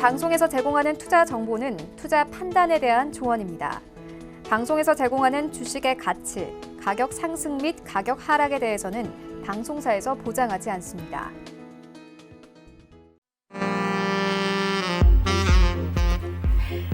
방송에서 제공하는 투자 정보는 투자 판단에 대한 조언입니다. 방송에서 제공하는 주식의 가치, 가격 상승 및 가격 하락에 대해서는 방송사에서 보장하지 않습니다.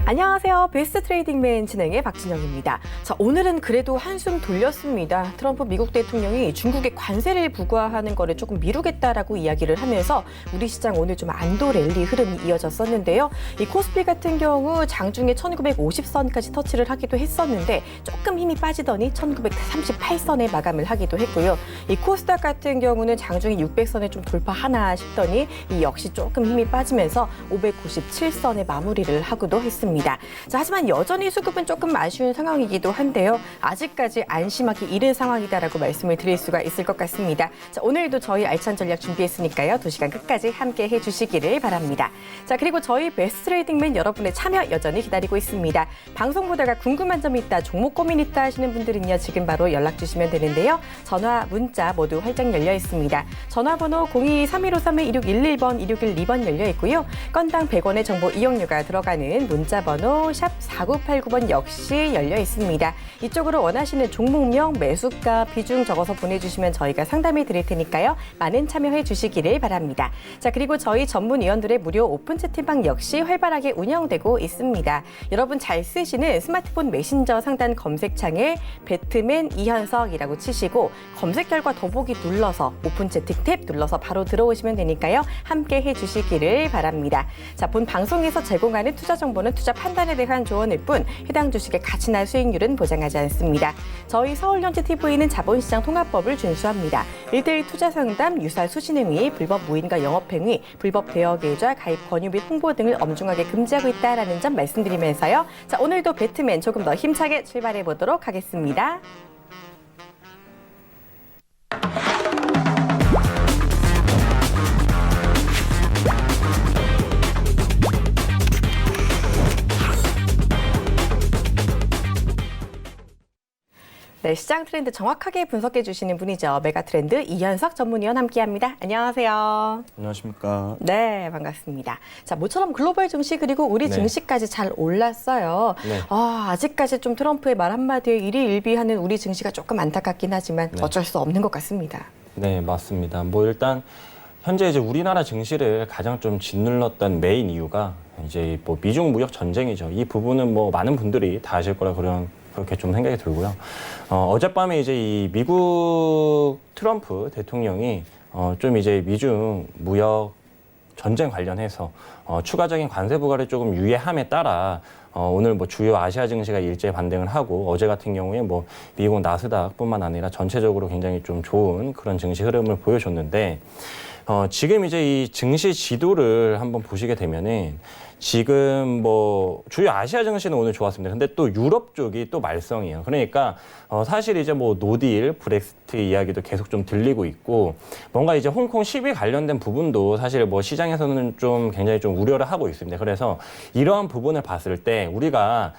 안녕하세요. 베스트 트레이딩맨 진행의 박진영입니다. 자, 오늘은 그래도 한숨 돌렸습니다. 트럼프 미국 대통령이 중국에 관세를 부과하는 거를 조금 미루겠다라고 이야기를 하면서 우리 시장 오늘 좀 안도 랠리 흐름이 이어졌었는데요. 이 코스피 같은 경우 장중에 1950선까지 터치를 하기도 했었는데 조금 힘이 빠지더니 1938선에 마감을 하기도 했고요. 이 코스닥 같은 경우는 장중에 600선에 좀 돌파하나 싶더니 이 역시 조금 힘이 빠지면서 597선에 마무리를 하고도 했습니다. 자, 하지만 여전히 수급은 조금 아쉬운 상황이기도 한데요. 아직까지 안심하기 이른 상황이다라고 말씀을 드릴 수가 있을 것 같습니다. 자, 오늘도 저희 알찬 전략 준비했으니까요. 2시간 끝까지 함께 해주시기를 바랍니다. 자, 그리고 저희 베스트 트레이딩맨 여러분의 참여 여전히 기다리고 있습니다. 방송 보다가 궁금한 점이 있다, 종목 고민 있다 하시는 분들은요. 지금 바로 연락 주시면 되는데요. 전화, 문자 모두 활짝 열려 있습니다. 전화번호 02-3153-2611번, 2612번 열려 있고요. 건당 100원의 정보 이용료가 들어가는 문자 번호 샵 4989번 역시 열려 있습니다. 이쪽으로 원하시는 종목명, 매수가, 비중 적어서 보내주시면 저희가 상담해 드릴 테니까요. 많은 참여해 주시기를 바랍니다. 자, 그리고 저희 전문위원들의 무료 오픈 채팅방 역시 활발하게 운영되고 있습니다. 여러분 잘 쓰시는 스마트폰 메신저 상단 검색창에 배트맨 이현석이라고 치시고 검색 결과 더보기 눌러서 오픈 채팅 탭 눌러서 바로 들어오시면 되니까요. 함께 해 주시기를 바랍니다. 자, 본 방송에서 제공하는 투자 정보는 투자 판단에 대한 조언일 뿐 해당 주식의 가치나 수익률은 보장하지 않습니다. 저희 서울영재TV는 자본시장 통합법을 준수합니다. 1:1 투자 상담, 유사 수신행위, 불법 무인과 영업행위, 불법 대여계좌, 가입 권유 및 홍보 등을 엄중하게 금지하고 있다는 점 말씀드리면서요. 자, 오늘도 배트맨 조금 더 힘차게 출발해 보도록 하겠습니다. 네, 시장 트렌드 정확하게 분석해 주시는 분이죠. 메가트렌드 이현석 전문위원 함께합니다. 안녕하세요. 안녕하십니까. 네, 반갑습니다. 자, 모처럼 글로벌 증시 그리고 우리 증시까지 잘 올랐어요. 네. 아직까지 좀 트럼프의 말 한마디에 일희일비하는 우리 증시가 조금 안타깝긴 하지만 어쩔 수 없는 것 같습니다. 네, 맞습니다. 일단 현재 이제 우리나라 증시를 가장 좀 짓눌렀던 메인 이유가 이제 미중 무역 전쟁이죠. 이 부분은 많은 분들이 다 아실 거라 그렇게 좀 생각이 들고요. 어젯밤에 이제 이 미국 트럼프 대통령이 좀 이제 미중 무역 전쟁 관련해서 추가적인 관세 부과를 조금 유예함에 따라 오늘 주요 아시아 증시가 일제 반등을 하고 어제 같은 경우에 미국 나스닥뿐만 아니라 전체적으로 굉장히 좀 좋은 그런 증시 흐름을 보여줬는데 지금 이제 이 증시 지도를 한번 보시게 되면은 지금 주요 아시아 증시는 오늘 좋았습니다. 근데 또 유럽 쪽이 또 말썽이에요. 그러니까 사실 이제 노딜, 브렉시트 이야기도 계속 좀 들리고 있고 뭔가 이제 홍콩 10일 관련된 부분도 사실 시장에서는 좀 굉장히 좀 우려를 하고 있습니다. 그래서 이러한 부분을 봤을 때 우리가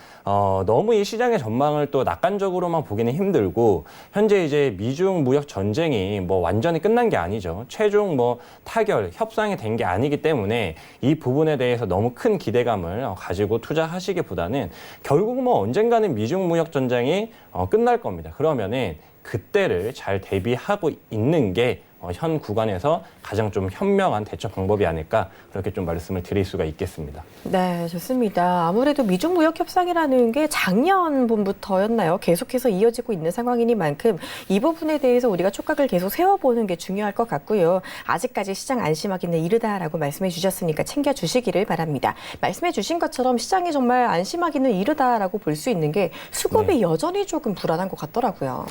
너무 이 시장의 전망을 또 낙관적으로만 보기는 힘들고 현재 이제 미중 무역 전쟁이 완전히 끝난 게 아니죠. 최종 타결, 협상이 된 게 아니기 때문에 이 부분에 대해서 너무 큰 기대감을 가지고 투자하시기보다는 결국 언젠가는 미중 무역 전쟁이 끝날 겁니다. 그러면은 그때를 잘 대비하고 있는 게 현 구간에서 가장 좀 현명한 대처 방법이 아닐까 그렇게 좀 말씀을 드릴 수가 있겠습니다. 네, 좋습니다. 아무래도 미중 무역 협상이라는 게 작년분부터였나요? 계속해서 이어지고 있는 상황이니만큼 이 부분에 대해서 우리가 촉각을 계속 세워보는 게 중요할 것 같고요. 아직까지 시장 안심하기는 이르다라고 말씀해 주셨으니까 챙겨주시기를 바랍니다. 말씀해 주신 것처럼 시장이 정말 안심하기는 이르다라고 볼 수 있는 게 수급이 여전히 조금 불안한 것 같더라고요.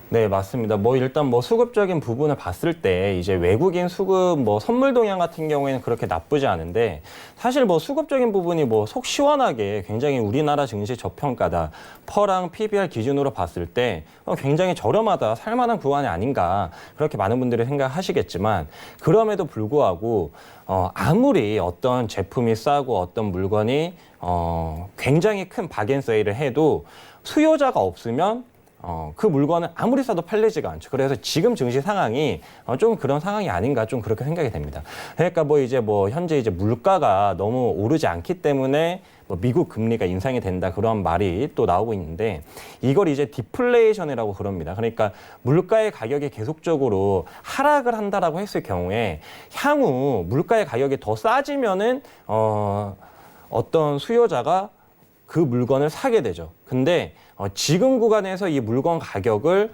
네, 맞습니다. 일단 수급적인 부분을 봤을 때 이제 외국인 수급 선물 동향 같은 경우에는 그렇게 나쁘지 않은데 사실 수급적인 부분이 속 시원하게 굉장히 우리나라 증시 저평가다. 퍼랑 PBR 기준으로 봤을 때 굉장히 저렴하다. 살만한 구간이 아닌가. 그렇게 많은 분들이 생각하시겠지만 그럼에도 불구하고 아무리 어떤 제품이 싸고 어떤 물건이 굉장히 큰 박앤세일을 해도 수요자가 없으면 그 물건은 아무리 싸도 팔리지가 않죠. 그래서 지금 증시 상황이 좀 그런 상황이 아닌가 좀 그렇게 생각이 됩니다. 그러니까 현재 이제 물가가 너무 오르지 않기 때문에 미국 금리가 인상이 된다 그런 말이 또 나오고 있는데 이걸 이제 디플레이션이라고 그럽니다. 그러니까 물가의 가격이 계속적으로 하락을 한다라고 했을 경우에 향후 물가의 가격이 더 싸지면은 어떤 수요자가 그 물건을 사게 되죠. 근데 지금 구간에서 이 물건 가격을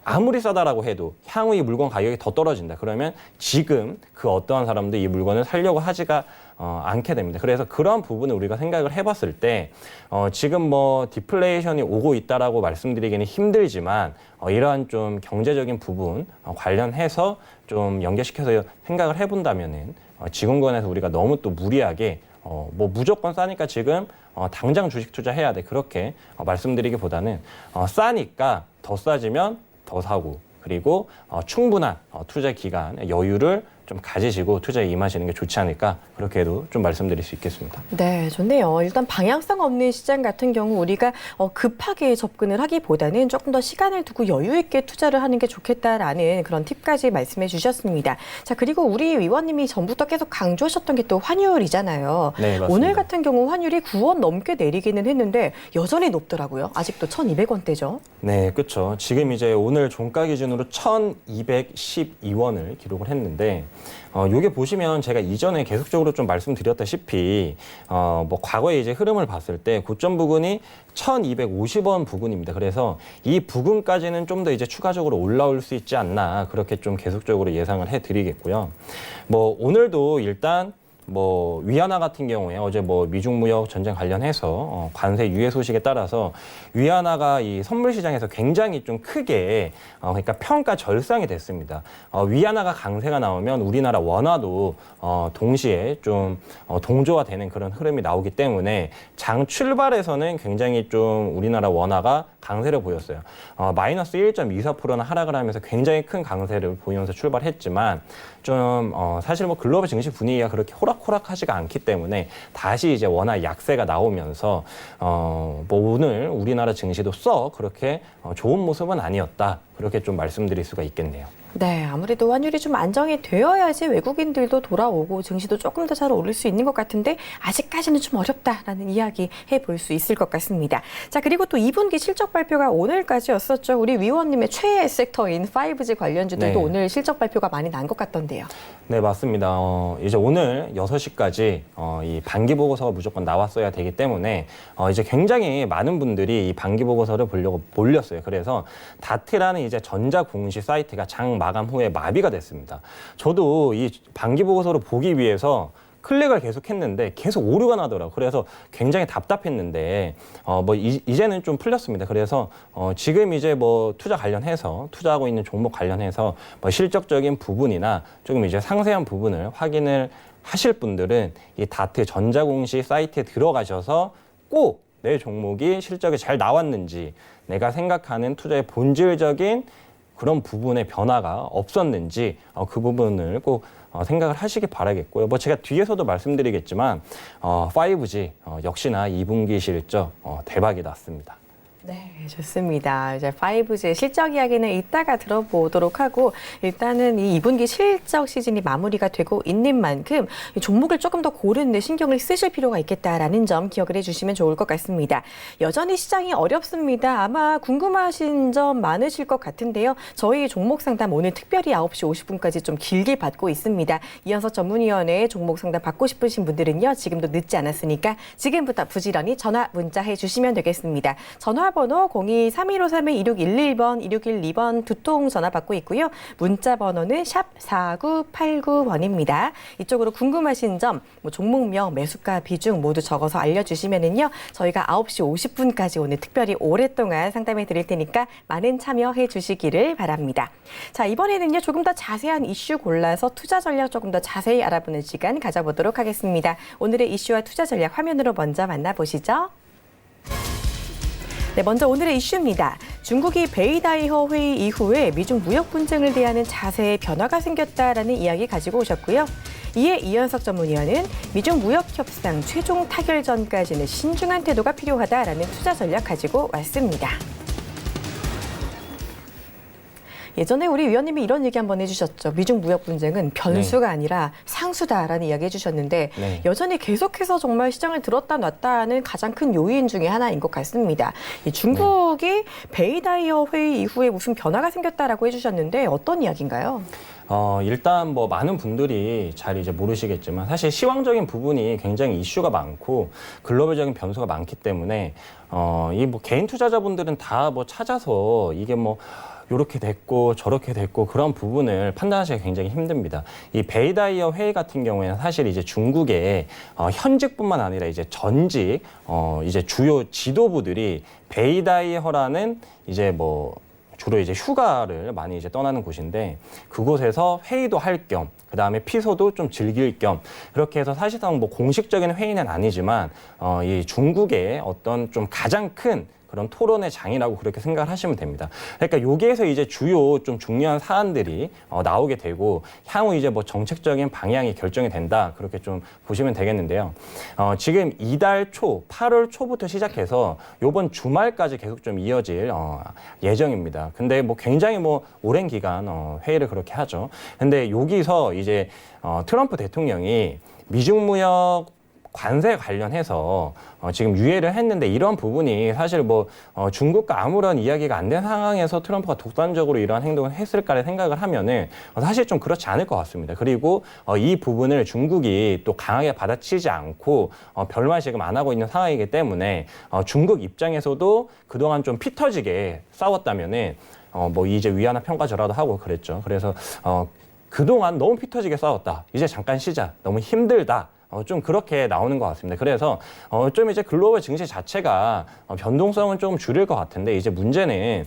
아무리 싸다라고 해도 향후 이 물건 가격이 더 떨어진다. 그러면 지금 그 어떠한 사람도 이 물건을 사려고 하지가 않게 됩니다. 그래서 그런 부분을 우리가 생각을 해봤을 때 지금 디플레이션이 오고 있다라고 말씀드리기는 힘들지만 이러한 좀 경제적인 부분 관련해서 좀 연계시켜서 생각을 해본다면은 지금 구간에서 우리가 너무 또 무리하게 무조건 싸니까 지금 당장 주식 투자해야 돼. 그렇게 말씀드리기보다는 싸니까 더 싸지면 더 사고 그리고 충분한 투자 기간, 여유를 좀 가지시고 투자에 임하시는 게 좋지 않을까 그렇게 해도 좀 말씀드릴 수 있겠습니다. 네, 좋네요. 일단 방향성 없는 시장 같은 경우 우리가 급하게 접근을 하기보다는 조금 더 시간을 두고 여유 있게 투자를 하는 게 좋겠다라는 그런 팁까지 말씀해 주셨습니다. 자, 그리고 우리 위원님이 전부터 계속 강조하셨던 게 또 환율이잖아요. 네, 맞습니다. 오늘 같은 경우 환율이 9원 넘게 내리기는 했는데 여전히 높더라고요. 아직도 1,200원대죠. 네, 그렇죠. 지금 이제 오늘 종가 기준으로 1,212원을 기록을 했는데 요게 보시면 제가 이전에 계속적으로 좀 말씀드렸다시피 과거의 이제 흐름을 봤을 때 고점 부근이 1,250원 부근입니다. 그래서 이 부근까지는 좀 더 이제 추가적으로 올라올 수 있지 않나 그렇게 좀 계속적으로 예상을 해드리겠고요. 오늘도 일단 위안화 같은 경우에 어제 미중 무역 전쟁 관련해서 관세 유예 소식에 따라서 위안화가 이 선물 시장에서 굉장히 좀 크게 그러니까 평가 절상이 됐습니다. 위안화가 강세가 나오면 우리나라 원화도 동시에 좀 동조화되는 그런 흐름이 나오기 때문에 장 출발에서는 굉장히 좀 우리나라 원화가 강세를 보였어요. 마이너스 1.24%나 하락을 하면서 굉장히 큰 강세를 보이면서 출발했지만 좀 사실 글로벌 증시 분위기가 그렇게 호락호락하지가 않기 때문에 다시 이제 원화 약세가 나오면서 오늘 우리나라 증시도 썩 그렇게 좋은 모습은 아니었다. 그렇게 좀 말씀드릴 수가 있겠네요. 네, 아무래도 환율이 좀 안정이 되어야지 외국인들도 돌아오고 증시도 조금 더 잘 오를 수 있는 것 같은데 아직까지는 좀 어렵다라는 이야기 해볼 수 있을 것 같습니다. 자, 그리고 또 2분기 실적 발표가 오늘까지였었죠. 우리 위원님의 최애 섹터인 5G 관련주들도 네. 오늘 실적 발표가 많이 난 것 같던데요. 네, 맞습니다. 이제 오늘 6시까지 이 반기 보고서가 무조건 나왔어야 되기 때문에 이제 굉장히 많은 분들이 이 반기 보고서를 보려고 몰렸어요. 그래서 다트라는 이제 전자 공시 사이트가 장 마감 후에 마비가 됐습니다. 저도 이 반기 보고서를 보기 위해서 클릭을 계속 했는데 계속 오류가 나더라고요. 그래서 굉장히 답답했는데 이제는 좀 풀렸습니다. 그래서 지금 이제 투자 관련해서 투자하고 있는 종목 관련해서 실적적인 부분이나 조금 이제 상세한 부분을 확인을 하실 분들은 이 다트 전자공시 사이트에 들어가셔서 꼭 내 종목이 실적이 잘 나왔는지 내가 생각하는 투자의 본질적인 그런 부분의 변화가 없었는지 그 부분을 꼭 생각을 하시기 바라겠고요. 제가 뒤에서도 말씀드리겠지만 5G 역시나 2분기 실적 대박이 났습니다. 네, 좋습니다. 이제 5G 실적 이야기는 이따가 들어보도록 하고 일단은 이 2분기 실적 시즌이 마무리가 되고 있는 만큼 이 종목을 조금 더 고르는 데 신경을 쓰실 필요가 있겠다라는 점 기억을 해주시면 좋을 것 같습니다. 여전히 시장이 어렵습니다. 아마 궁금하신 점 많으실 것 같은데요. 저희 종목 상담 오늘 특별히 9시 50분까지 좀 길게 받고 있습니다. 이현석 전문위원회 종목 상담 받고 싶으신 분들은요. 지금도 늦지 않았으니까 지금부터 부지런히 전화, 문자 해주시면 되겠습니다. 전화번호 02-3153-2611번, 2612번 두 통 전화 받고 있고요. 문자 번호는 샵 4989번입니다. 이쪽으로 궁금하신 점, 종목명, 매수가, 비중 모두 적어서 알려주시면은요. 저희가 9시 50분까지 오늘 특별히 오랫동안 상담해 드릴 테니까 많은 참여해 주시기를 바랍니다. 자, 이번에는요. 조금 더 자세한 이슈 골라서 투자 전략 조금 더 자세히 알아보는 시간 가져보도록 하겠습니다. 오늘의 이슈와 투자 전략 화면으로 먼저 만나보시죠. 네, 먼저 오늘의 이슈입니다. 중국이 베이다이허 회의 이후에 미중 무역 분쟁을 대하는 자세의 변화가 생겼다라는 이야기 가지고 오셨고요. 이에 이현석 전문위원은 미중 무역 협상 최종 타결 전까지는 신중한 태도가 필요하다라는 투자 전략 가지고 왔습니다. 예전에 우리 위원님이 이런 얘기 한번 해주셨죠. 미중 무역 분쟁은 변수가 아니라 상수다라는 이야기 해주셨는데 네. 여전히 계속해서 정말 시장을 들었다 놨다 하는 가장 큰 요인 중에 하나인 것 같습니다. 이 중국이 베이다이어 회의 이후에 무슨 변화가 생겼다라고 해주셨는데 어떤 이야기인가요? 일단 뭐 많은 분들이 잘 이제 모르시겠지만 사실 시황적인 부분이 굉장히 이슈가 많고 글로벌적인 변수가 많기 때문에 이 뭐 개인 투자자분들은 다 뭐 찾아서 이게 뭐 요렇게 됐고 저렇게 됐고 그런 부분을 판단하시기가 굉장히 힘듭니다. 이 베이다이어 회의 같은 경우에는 사실 이제 중국의 현직뿐만 아니라 이제 전직 이제 주요 지도부들이 베이다이어라는 이제 뭐 주로 이제 휴가를 많이 이제 떠나는 곳인데 그곳에서 회의도 할 겸 그다음에 피서도 좀 즐길 겸 이렇게 해서 사실상 뭐 공식적인 회의는 아니지만 이 중국의 어떤 좀 가장 큰 그런 토론의 장이라고 그렇게 생각을 하시면 됩니다. 그러니까 여기에서 이제 주요 좀 중요한 사안들이 나오게 되고 향후 이제 뭐 정책적인 방향이 결정이 된다 그렇게 좀 보시면 되겠는데요. 지금 이달 초 8월 초부터 시작해서 이번 주말까지 계속 좀 이어질 예정입니다. 근데 뭐 굉장히 뭐 오랜 기간 회의를 그렇게 하죠. 근데 여기서 이제 트럼프 대통령이 미중 무역 관세 관련해서 지금 유예를 했는데 이런 부분이 사실 뭐 중국과 아무런 이야기가 안 된 상황에서 트럼프가 독단적으로 이러한 행동을 했을까를 생각을 하면은 사실 좀 그렇지 않을 것 같습니다. 그리고 이 부분을 중국이 또 강하게 받아치지 않고 별말 지금 안 하고 있는 상황이기 때문에 중국 입장에서도 그동안 좀 피 터지게 싸웠다면은 뭐 이제 위안화 평가절하도 하고 그랬죠. 그래서 그동안 너무 피 터지게 싸웠다. 이제 잠깐 쉬자. 너무 힘들다. 좀 그렇게 나오는 것 같습니다. 그래서 좀 이제 글로벌 증시 자체가 변동성은 좀 줄일 것 같은데 이제 문제는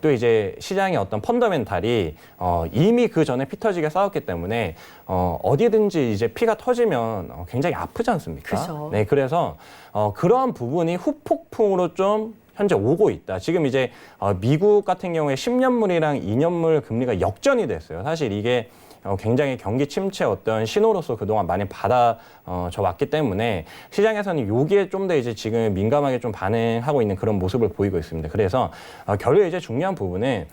또 이제 시장의 어떤 펀더멘탈이 이미 그 전에 피 터지게 싸웠기 때문에 어디든지 이제 피가 터지면 굉장히 아프지 않습니까? 그렇죠. 네, 그래서 그러한 부분이 후폭풍으로 좀 현재 오고 있다. 지금 이제 미국 같은 경우에 10년물이랑 2년물 금리가 역전이 됐어요. 사실 이게 굉장히 경기 침체 어떤 신호로서 그동안 많이 받아져 왔기 때문에 시장에서는 여기에 좀 더 이제 지금 민감하게 좀 반응하고 있는 그런 모습을 보이고 있습니다. 그래서 결국 이제 중요한 부분은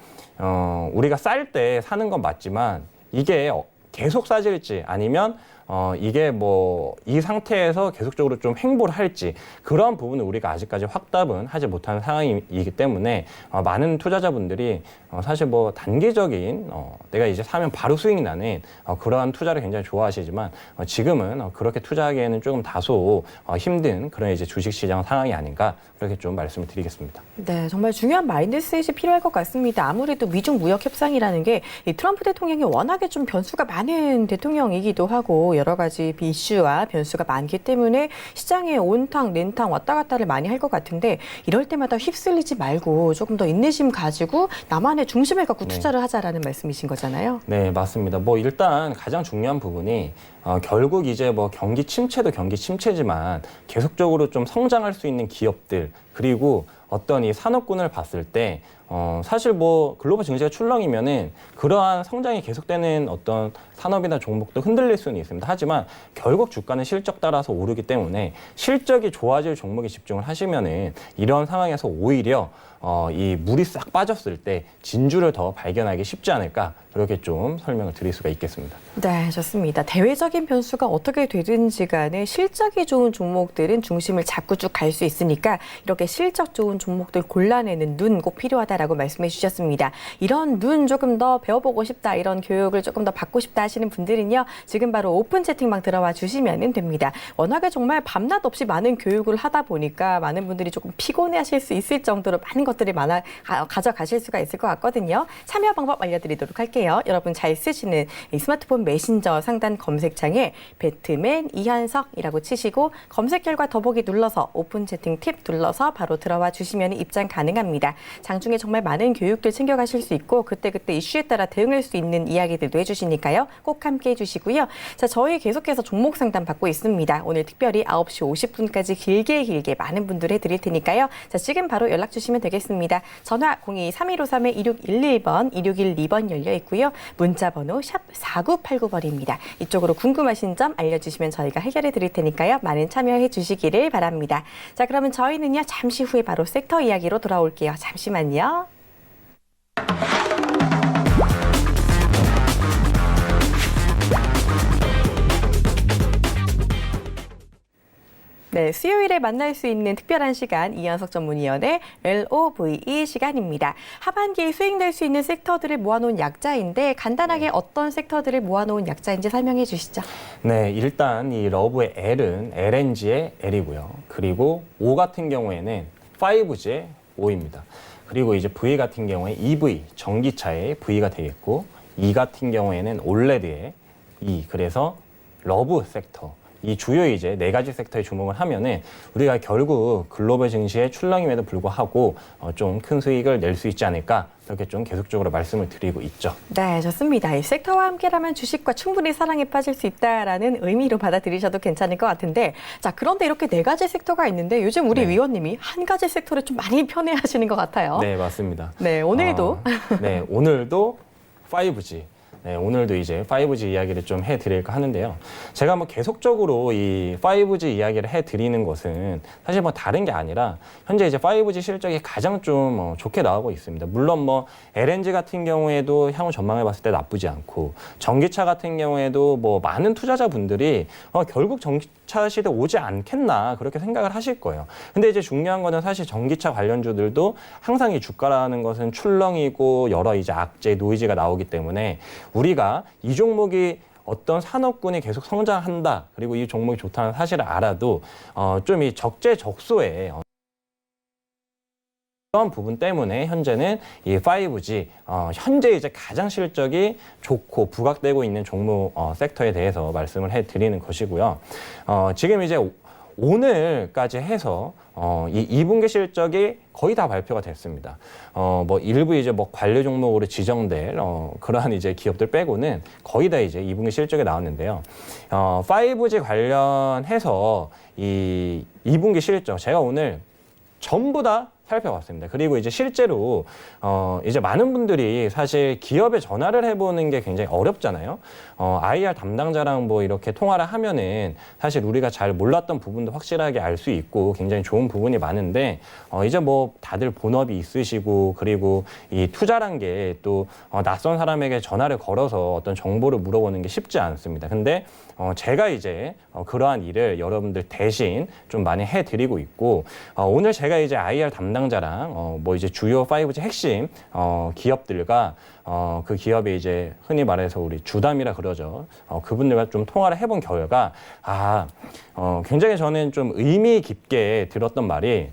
우리가 쌀 때 사는 건 맞지만 이게 계속 싸질지 아니면 이게 뭐 이 상태에서 계속적으로 좀 횡보를 할지 그런 부분을 우리가 아직까지 확답은 하지 못하는 상황이기 때문에 많은 투자자분들이 사실 뭐 단기적인 내가 이제 사면 바로 수익 나는 그러한 투자를 굉장히 좋아하시지만 지금은 그렇게 투자하기에는 조금 다소 힘든 그런 이제 주식시장 상황이 아닌가 그렇게 좀 말씀을 드리겠습니다. 네, 정말 중요한 마인드셋이 필요할 것 같습니다. 아무래도 미중 무역 협상이라는 게 이 트럼프 대통령이 워낙에 좀 변수가 많은 대통령이기도 하고 여러 가지 이슈와 변수가 많기 때문에 시장에 온탕, 렌탕 왔다 갔다를 많이 할 것 같은데 이럴 때마다 휩쓸리지 말고 조금 더 인내심 가지고 나만의 중심을 갖고 투자를 하자라는 말씀이신 거잖아요. 네, 맞습니다. 뭐 일단 가장 중요한 부분이 결국 이제 뭐 경기 침체도 경기 침체지만 계속적으로 좀 성장할 수 있는 기업들 그리고 어떤 이 산업군을 봤을 때 사실 뭐 글로벌 증시가 출렁이면은 그러한 성장이 계속되는 어떤 산업이나 종목도 흔들릴 수는 있습니다. 하지만 결국 주가는 실적 따라서 오르기 때문에 실적이 좋아질 종목에 집중을 하시면은 이런 상황에서 오히려 이 물이 싹 빠졌을 때 진주를 더 발견하기 쉽지 않을까 그렇게 좀 설명을 드릴 수가 있겠습니다. 네, 좋습니다. 대외적인 변수가 어떻게 되든지 간에 실적이 좋은 종목들은 중심을 잡고 쭉 갈 수 있으니까 이렇게 실적 좋은 종목들 골라내는 눈 꼭 필요하다라고 말씀해 주셨습니다. 이런 눈 조금 더 배워보고 싶다, 이런 교육을 조금 더 받고 싶다 하시는 분들은요. 지금 바로 오픈 채팅방 들어와 주시면 됩니다. 워낙에 정말 밤낮 없이 많은 교육을 하다 보니까 많은 분들이 조금 피곤해 하실 수 있을 정도로 많은 것들이 가져가실 수가 있을 것 같거든요. 참여 방법 알려드리도록 할게요. 여러분 잘 쓰시는 이 스마트폰 메신저 상단 검색창에 배트맨 이한석이라고 치시고 검색 결과 더보기 눌러서 오픈 채팅 팁 눌러서 바로 들어와 주시면 입장 가능합니다. 장중에 정말 많은 교육들 챙겨가실 수 있고 그때그때 이슈에 따라 대응할 수 있는 이야기들도 해주시니까요. 꼭 함께 해주시고요. 자, 저희 계속해서 종목 상담 받고 있습니다. 오늘 특별히 9시 50분까지 길게 많은 분들 해드릴 테니까요. 자, 지금 바로 연락 주시면 되겠습니다. 전화 02-3253-2611번, 2612번 열려 있고요. 문자 번호 샵 4989번입니다. 이쪽으로 궁금하신 점 알려주시면 저희가 해결해 드릴 테니까요. 많은 참여해 주시기를 바랍니다. 자, 그러면 저희는요. 잠시 후에 바로 섹터 이야기로 돌아올게요. 잠시만요. 네, 수요일에 만날 수 있는 특별한 시간 이현석 전문위원의 LOVE 시간입니다. 하반기에 수익낼 수 있는 섹터들을 모아놓은 약자인데 간단하게 어떤 섹터들을 모아놓은 약자인지 설명해 주시죠. 네, 일단 이 러브의 L은 LNG의 L이고요. 그리고 O 같은 경우에는 5G의 O입니다. 그리고 이제 V 같은 경우에 EV, 전기차의 V가 되겠고, E 같은 경우에는 OLED의 E, 그래서 러브 섹터. 이 주요 이제 네 가지 섹터에 주목을 하면은 우리가 결국 글로벌 증시의 출렁임에도 불구하고 좀 큰 수익을 낼 수 있지 않을까, 이렇게 좀 계속적으로 말씀을 드리고 있죠. 네, 좋습니다. 이 섹터와 함께라면 주식과 충분히 사랑에 빠질 수 있다라는 의미로 받아들이셔도 괜찮을 것 같은데, 자, 그런데 이렇게 네 가지 섹터가 있는데 요즘 우리 네. 위원님이 한 가지 섹터를 좀 많이 편애하시는 것 같아요. 네, 맞습니다. 네, 오늘도 네, 오늘도 5G. 네, 오늘도 이제 5G 이야기를 좀 해드릴까 하는데요. 제가 뭐 계속적으로 이 5G 이야기를 해드리는 것은 사실 뭐 다른 게 아니라 현재 이제 5G 실적이 가장 좀 좋게 나오고 있습니다. 물론 뭐 LNG 같은 경우에도 향후 전망을 봤을 때 나쁘지 않고, 전기차 같은 경우에도 뭐 많은 투자자분들이 결국 전기차 시대 오지 않겠나 그렇게 생각을 하실 거예요. 근데 이제 중요한 거는 사실 전기차 관련주들도 항상 이 주가라는 것은 출렁이고 여러 이제 악재, 노이즈가 나오기 때문에 우리가 이 종목이 어떤 산업군이 계속 성장한다, 그리고 이 종목이 좋다는 사실을 알아도 좀 이 적재적소에 그런 부분 때문에 현재는 이 5G 현재 이제 가장 실적이 좋고 부각되고 있는 종목 섹터에 대해서 말씀을 해드리는 것이고요. 지금 이제 오늘까지 해서 이 2분기 실적이 거의 다 발표가 됐습니다. 뭐 일부 이제 뭐 관료 종목으로 지정될 그러한 이제 기업들 빼고는 거의 다 이제 2분기 실적이 나왔는데요. 5G 관련해서 이 2분기 실적 제가 오늘 전부 다 살펴봤습니다. 그리고 이제 실제로 이제 많은 분들이 사실 기업에 전화를 해보는 게 굉장히 어렵잖아요. IR 담당자랑 뭐 이렇게 통화를 하면은 사실 우리가 잘 몰랐던 부분도 확실하게 알 수 있고 굉장히 좋은 부분이 많은데, 이제 뭐 다들 본업이 있으시고, 그리고 이 투자란 게 또 낯선 사람에게 전화를 걸어서 어떤 정보를 물어보는 게 쉽지 않습니다. 근데 제가 이제 그러한 일을 여러분들 대신 좀 많이 해드리고 있고, 오늘 제가 이제 IR 담당자랑 뭐 이제 주요 5G 핵심 기업들과 그 기업에 이제 흔히 말해서 우리 주담이라 그러죠. 그분들과 좀 통화를 해본 결과 굉장히 저는 좀 의미 깊게 들었던 말이,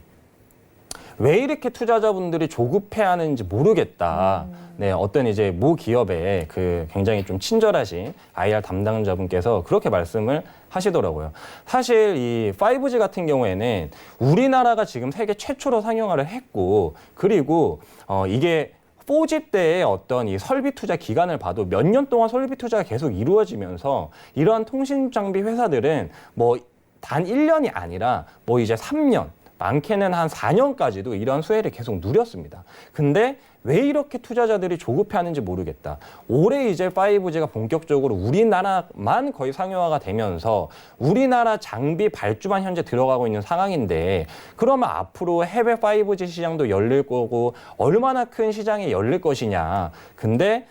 왜 이렇게 투자자분들이 조급해하는지 모르겠다. 네, 어떤 이제 모 기업에 그 굉장히 좀 친절하신 IR 담당자분께서 그렇게 말씀을 하시더라고요. 사실 이 5G 같은 경우에는 우리나라가 지금 세계 최초로 상용화를 했고, 그리고 이게 4G 때의 어떤 이 설비 투자 기간을 봐도 몇 년 동안 설비 투자가 계속 이루어지면서 이러한 통신 장비 회사들은 뭐 단 1년이 아니라 뭐 이제 3년, 많게는 한 4년까지도 이런 수혜를 계속 누렸습니다. 근데 왜 이렇게 투자자들이 조급해하는지 모르겠다. 올해 이제 5G가 본격적으로 우리나라만 거의 상용화가 되면서 우리나라 장비 발주만 현재 들어가고 있는 상황인데, 그러면 앞으로 해외 5G 시장도 열릴 거고 얼마나 큰 시장이 열릴 것이냐. 근데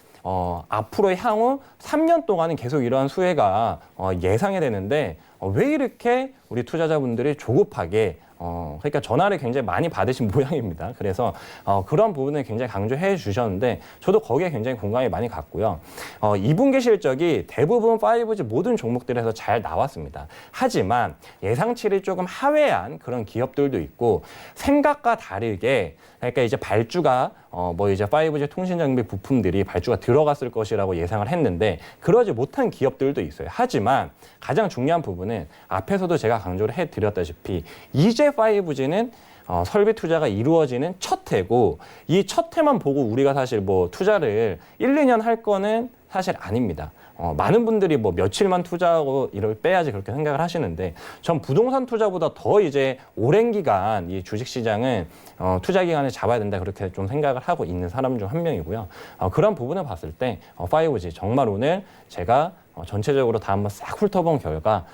앞으로 향후 3년 동안은 계속 이러한 수혜가 예상이 되는데, 왜 이렇게 우리 투자자분들이 조급하게 그러니까 전화를 굉장히 많이 받으신 모양입니다. 그래서 그런 부분을 굉장히 강조해 주셨는데 저도 거기에 굉장히 공감이 많이 갔고요. 2분기 실적이 대부분 5G 모든 종목들에서 잘 나왔습니다. 하지만 예상치를 조금 하회한 그런 기업들도 있고, 생각과 다르게 그러니까 이제 발주가 뭐 이제 5G 통신 장비 부품들이 발주가 들어갔을 것이라고 예상을 했는데 그러지 못한 기업들도 있어요. 하지만 가장 중요한 부분은 앞에서도 제가 강조를 해드렸다시피 이제 5G는 설비 투자가 이루어지는 첫 해고, 이 첫 해만 보고 우리가 사실 뭐 투자를 1, 2년 할 거는 사실 아닙니다. 많은 분들이 뭐 며칠만 투자하고 이걸 빼야지 그렇게 생각을 하시는데, 전 부동산 투자보다 더 이제 오랜 기간 이 주식 시장은 투자 기간을 잡아야 된다 그렇게 좀 생각을 하고 있는 사람 중 한 명이고요. 그런 부분을 봤을 때 5G 정말 오늘 제가 전체적으로 다 한번 싹 훑어본 결과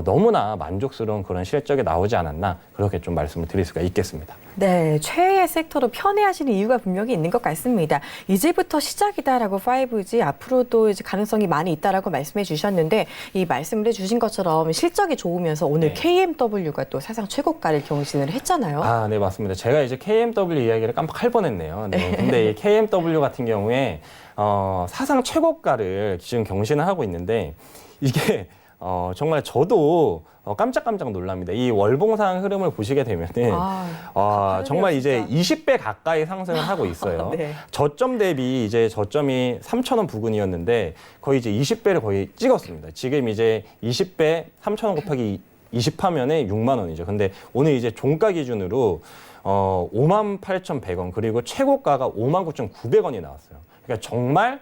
너무나 만족스러운 그런 실적이 나오지 않았나 그렇게 좀 말씀을 드릴 수가 있겠습니다. 네, 최애 섹터로 편애하시는 이유가 분명히 있는 것 같습니다. 이제부터 시작이다라고 5G 앞으로도 이제 가능성이 많이 있다라고 말씀해 주셨는데 이 말씀을 해주신 것처럼 실적이 좋으면서 오늘 네. KMW가 또 사상 최고가를 경신을 했잖아요. 아, 네, 맞습니다. 제가 이제 KMW 이야기를 깜빡할 뻔했네요. 네. 근데 이 KMW 같은 경우에 사상 최고가를 지금 경신을 하고 있는데 이게 정말 저도 깜짝깜짝 놀랍니다. 이 월봉상 흐름을 보시게 되면은 정말 이제 20배 가까이 상승을 하고 있어요. 네. 저점 대비 이제 저점이 3,000원 부근이었는데 거의 이제 20배를 거의 찍었습니다. 지금 이제 20배 3,000원 곱하기 20하면은 6만 원이죠. 근데 오늘 이제 종가 기준으로 58,100원 그리고 최고가가 59,900원이 나왔어요. 그러니까 정말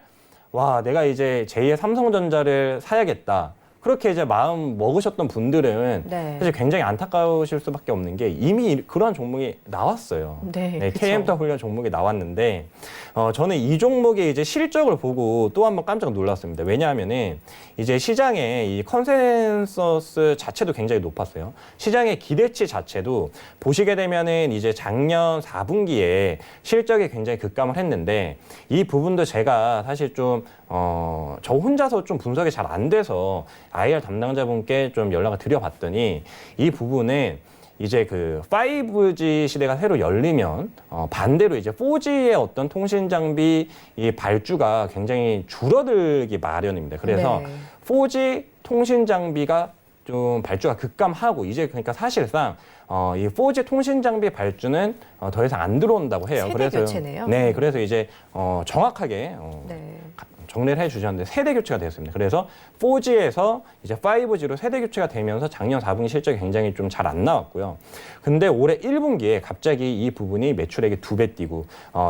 와, 내가 이제 제2의 삼성전자를 사야겠다. 그렇게 이제 마음 먹으셨던 분들은 네. 사실 굉장히 안타까우실 수밖에 없는 게 이미 그러한 종목이 나왔어요. 네, 그쵸. KMW 종목이 나왔는데 저는 이 종목의 이제 실적을 보고 또 한번 깜짝 놀랐습니다. 왜냐하면은 이제 시장의 이 컨센서스 자체도 굉장히 높았어요. 시장의 기대치 자체도 보시게 되면은 이제 작년 4분기에 실적이 굉장히 급감을 했는데 이 부분도 제가 사실 좀 저 혼자서 좀 분석이 잘 안 돼서 IR 담당자분께 좀 연락을 드려봤더니 이 부분은 이제 그 5G 시대가 새로 열리면 반대로 이제 4G의 어떤 통신 장비 이 발주가 굉장히 줄어들기 마련입니다. 그래서 네. 4G 통신 장비가 좀 발주가 급감하고 이제 그러니까 사실상 이 4G 통신 장비 발주는 더 이상 안 들어온다고 해요. 세대 교체네요. 네, 그래서 이제 정확하게 네. 정리를 해주셨는데 세대 교체가 되었습니다. 그래서 4G에서 이제 5G로 세대 교체가 되면서 작년 4분기 실적이 굉장히 좀 잘 안 나왔고요. 근데 올해 1분기에 갑자기 이 부분이 매출액이 2배 뛰고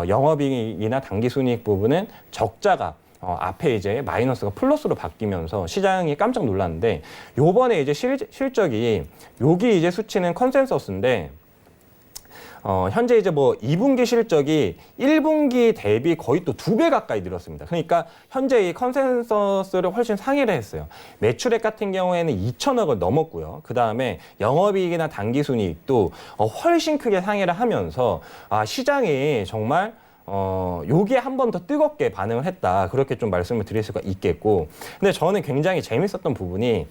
영업이익이나 당기순이익 부분은 적자가 앞에 이제 마이너스가 플러스로 바뀌면서 시장이 깜짝 놀랐는데 요번에 이제 실적이 여기 이제 수치는 컨센서스인데 현재 이제 뭐 2분기 실적이 1분기 대비 거의 또 2배 가까이 늘었습니다. 그러니까 현재 이 컨센서스를 훨씬 상회를 했어요. 매출액 같은 경우에는 2천억을 넘었고요. 그 다음에 영업이익이나 당기순이익도 훨씬 크게 상회를 하면서 시장이 정말 요게 한 번 더 뜨겁게 반응을 했다. 그렇게 좀 말씀을 드릴 수가 있겠고. 근데 저는 굉장히 재밌었던 부분이,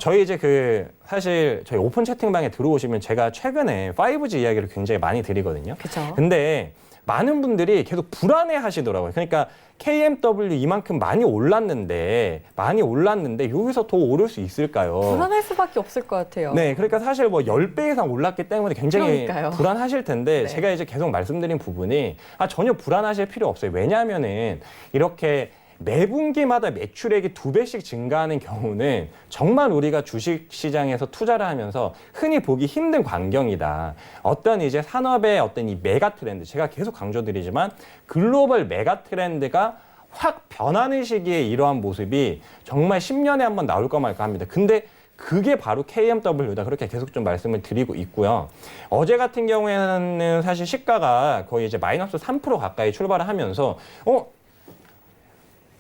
저희 이제 사실 저희 오픈 채팅방에 들어오시면 제가 최근에 5G 이야기를 굉장히 많이 드리거든요. 그쵸. 근데 많은 분들이 계속 불안해 하시더라고요. 그러니까 KMW 이만큼 많이 올랐는데 여기서 더 오를 수 있을까요? 불안할 수밖에 없을 것 같아요. 네, 그러니까 사실 뭐 10배 이상 올랐기 때문에 굉장히 그러니까요. 불안하실 텐데 네. 제가 이제 계속 말씀드린 부분이 전혀 불안하실 필요 없어요. 왜냐하면은 이렇게 매분기마다 매출액이 2배씩 증가하는 경우는 정말 우리가 주식 시장에서 투자를 하면서 흔히 보기 힘든 광경이다. 어떤 이제 산업의 어떤 이 메가 트렌드, 제가 계속 강조드리지만 글로벌 메가 트렌드가 확 변하는 시기에 이러한 모습이 정말 10년에 한 번 나올까 말까 합니다. 근데 그게 바로 KMW다. 그렇게 계속 좀 말씀을 드리고 있고요. 어제 같은 경우에는 사실 시가가 거의 이제 마이너스 3% 가까이 출발을 하면서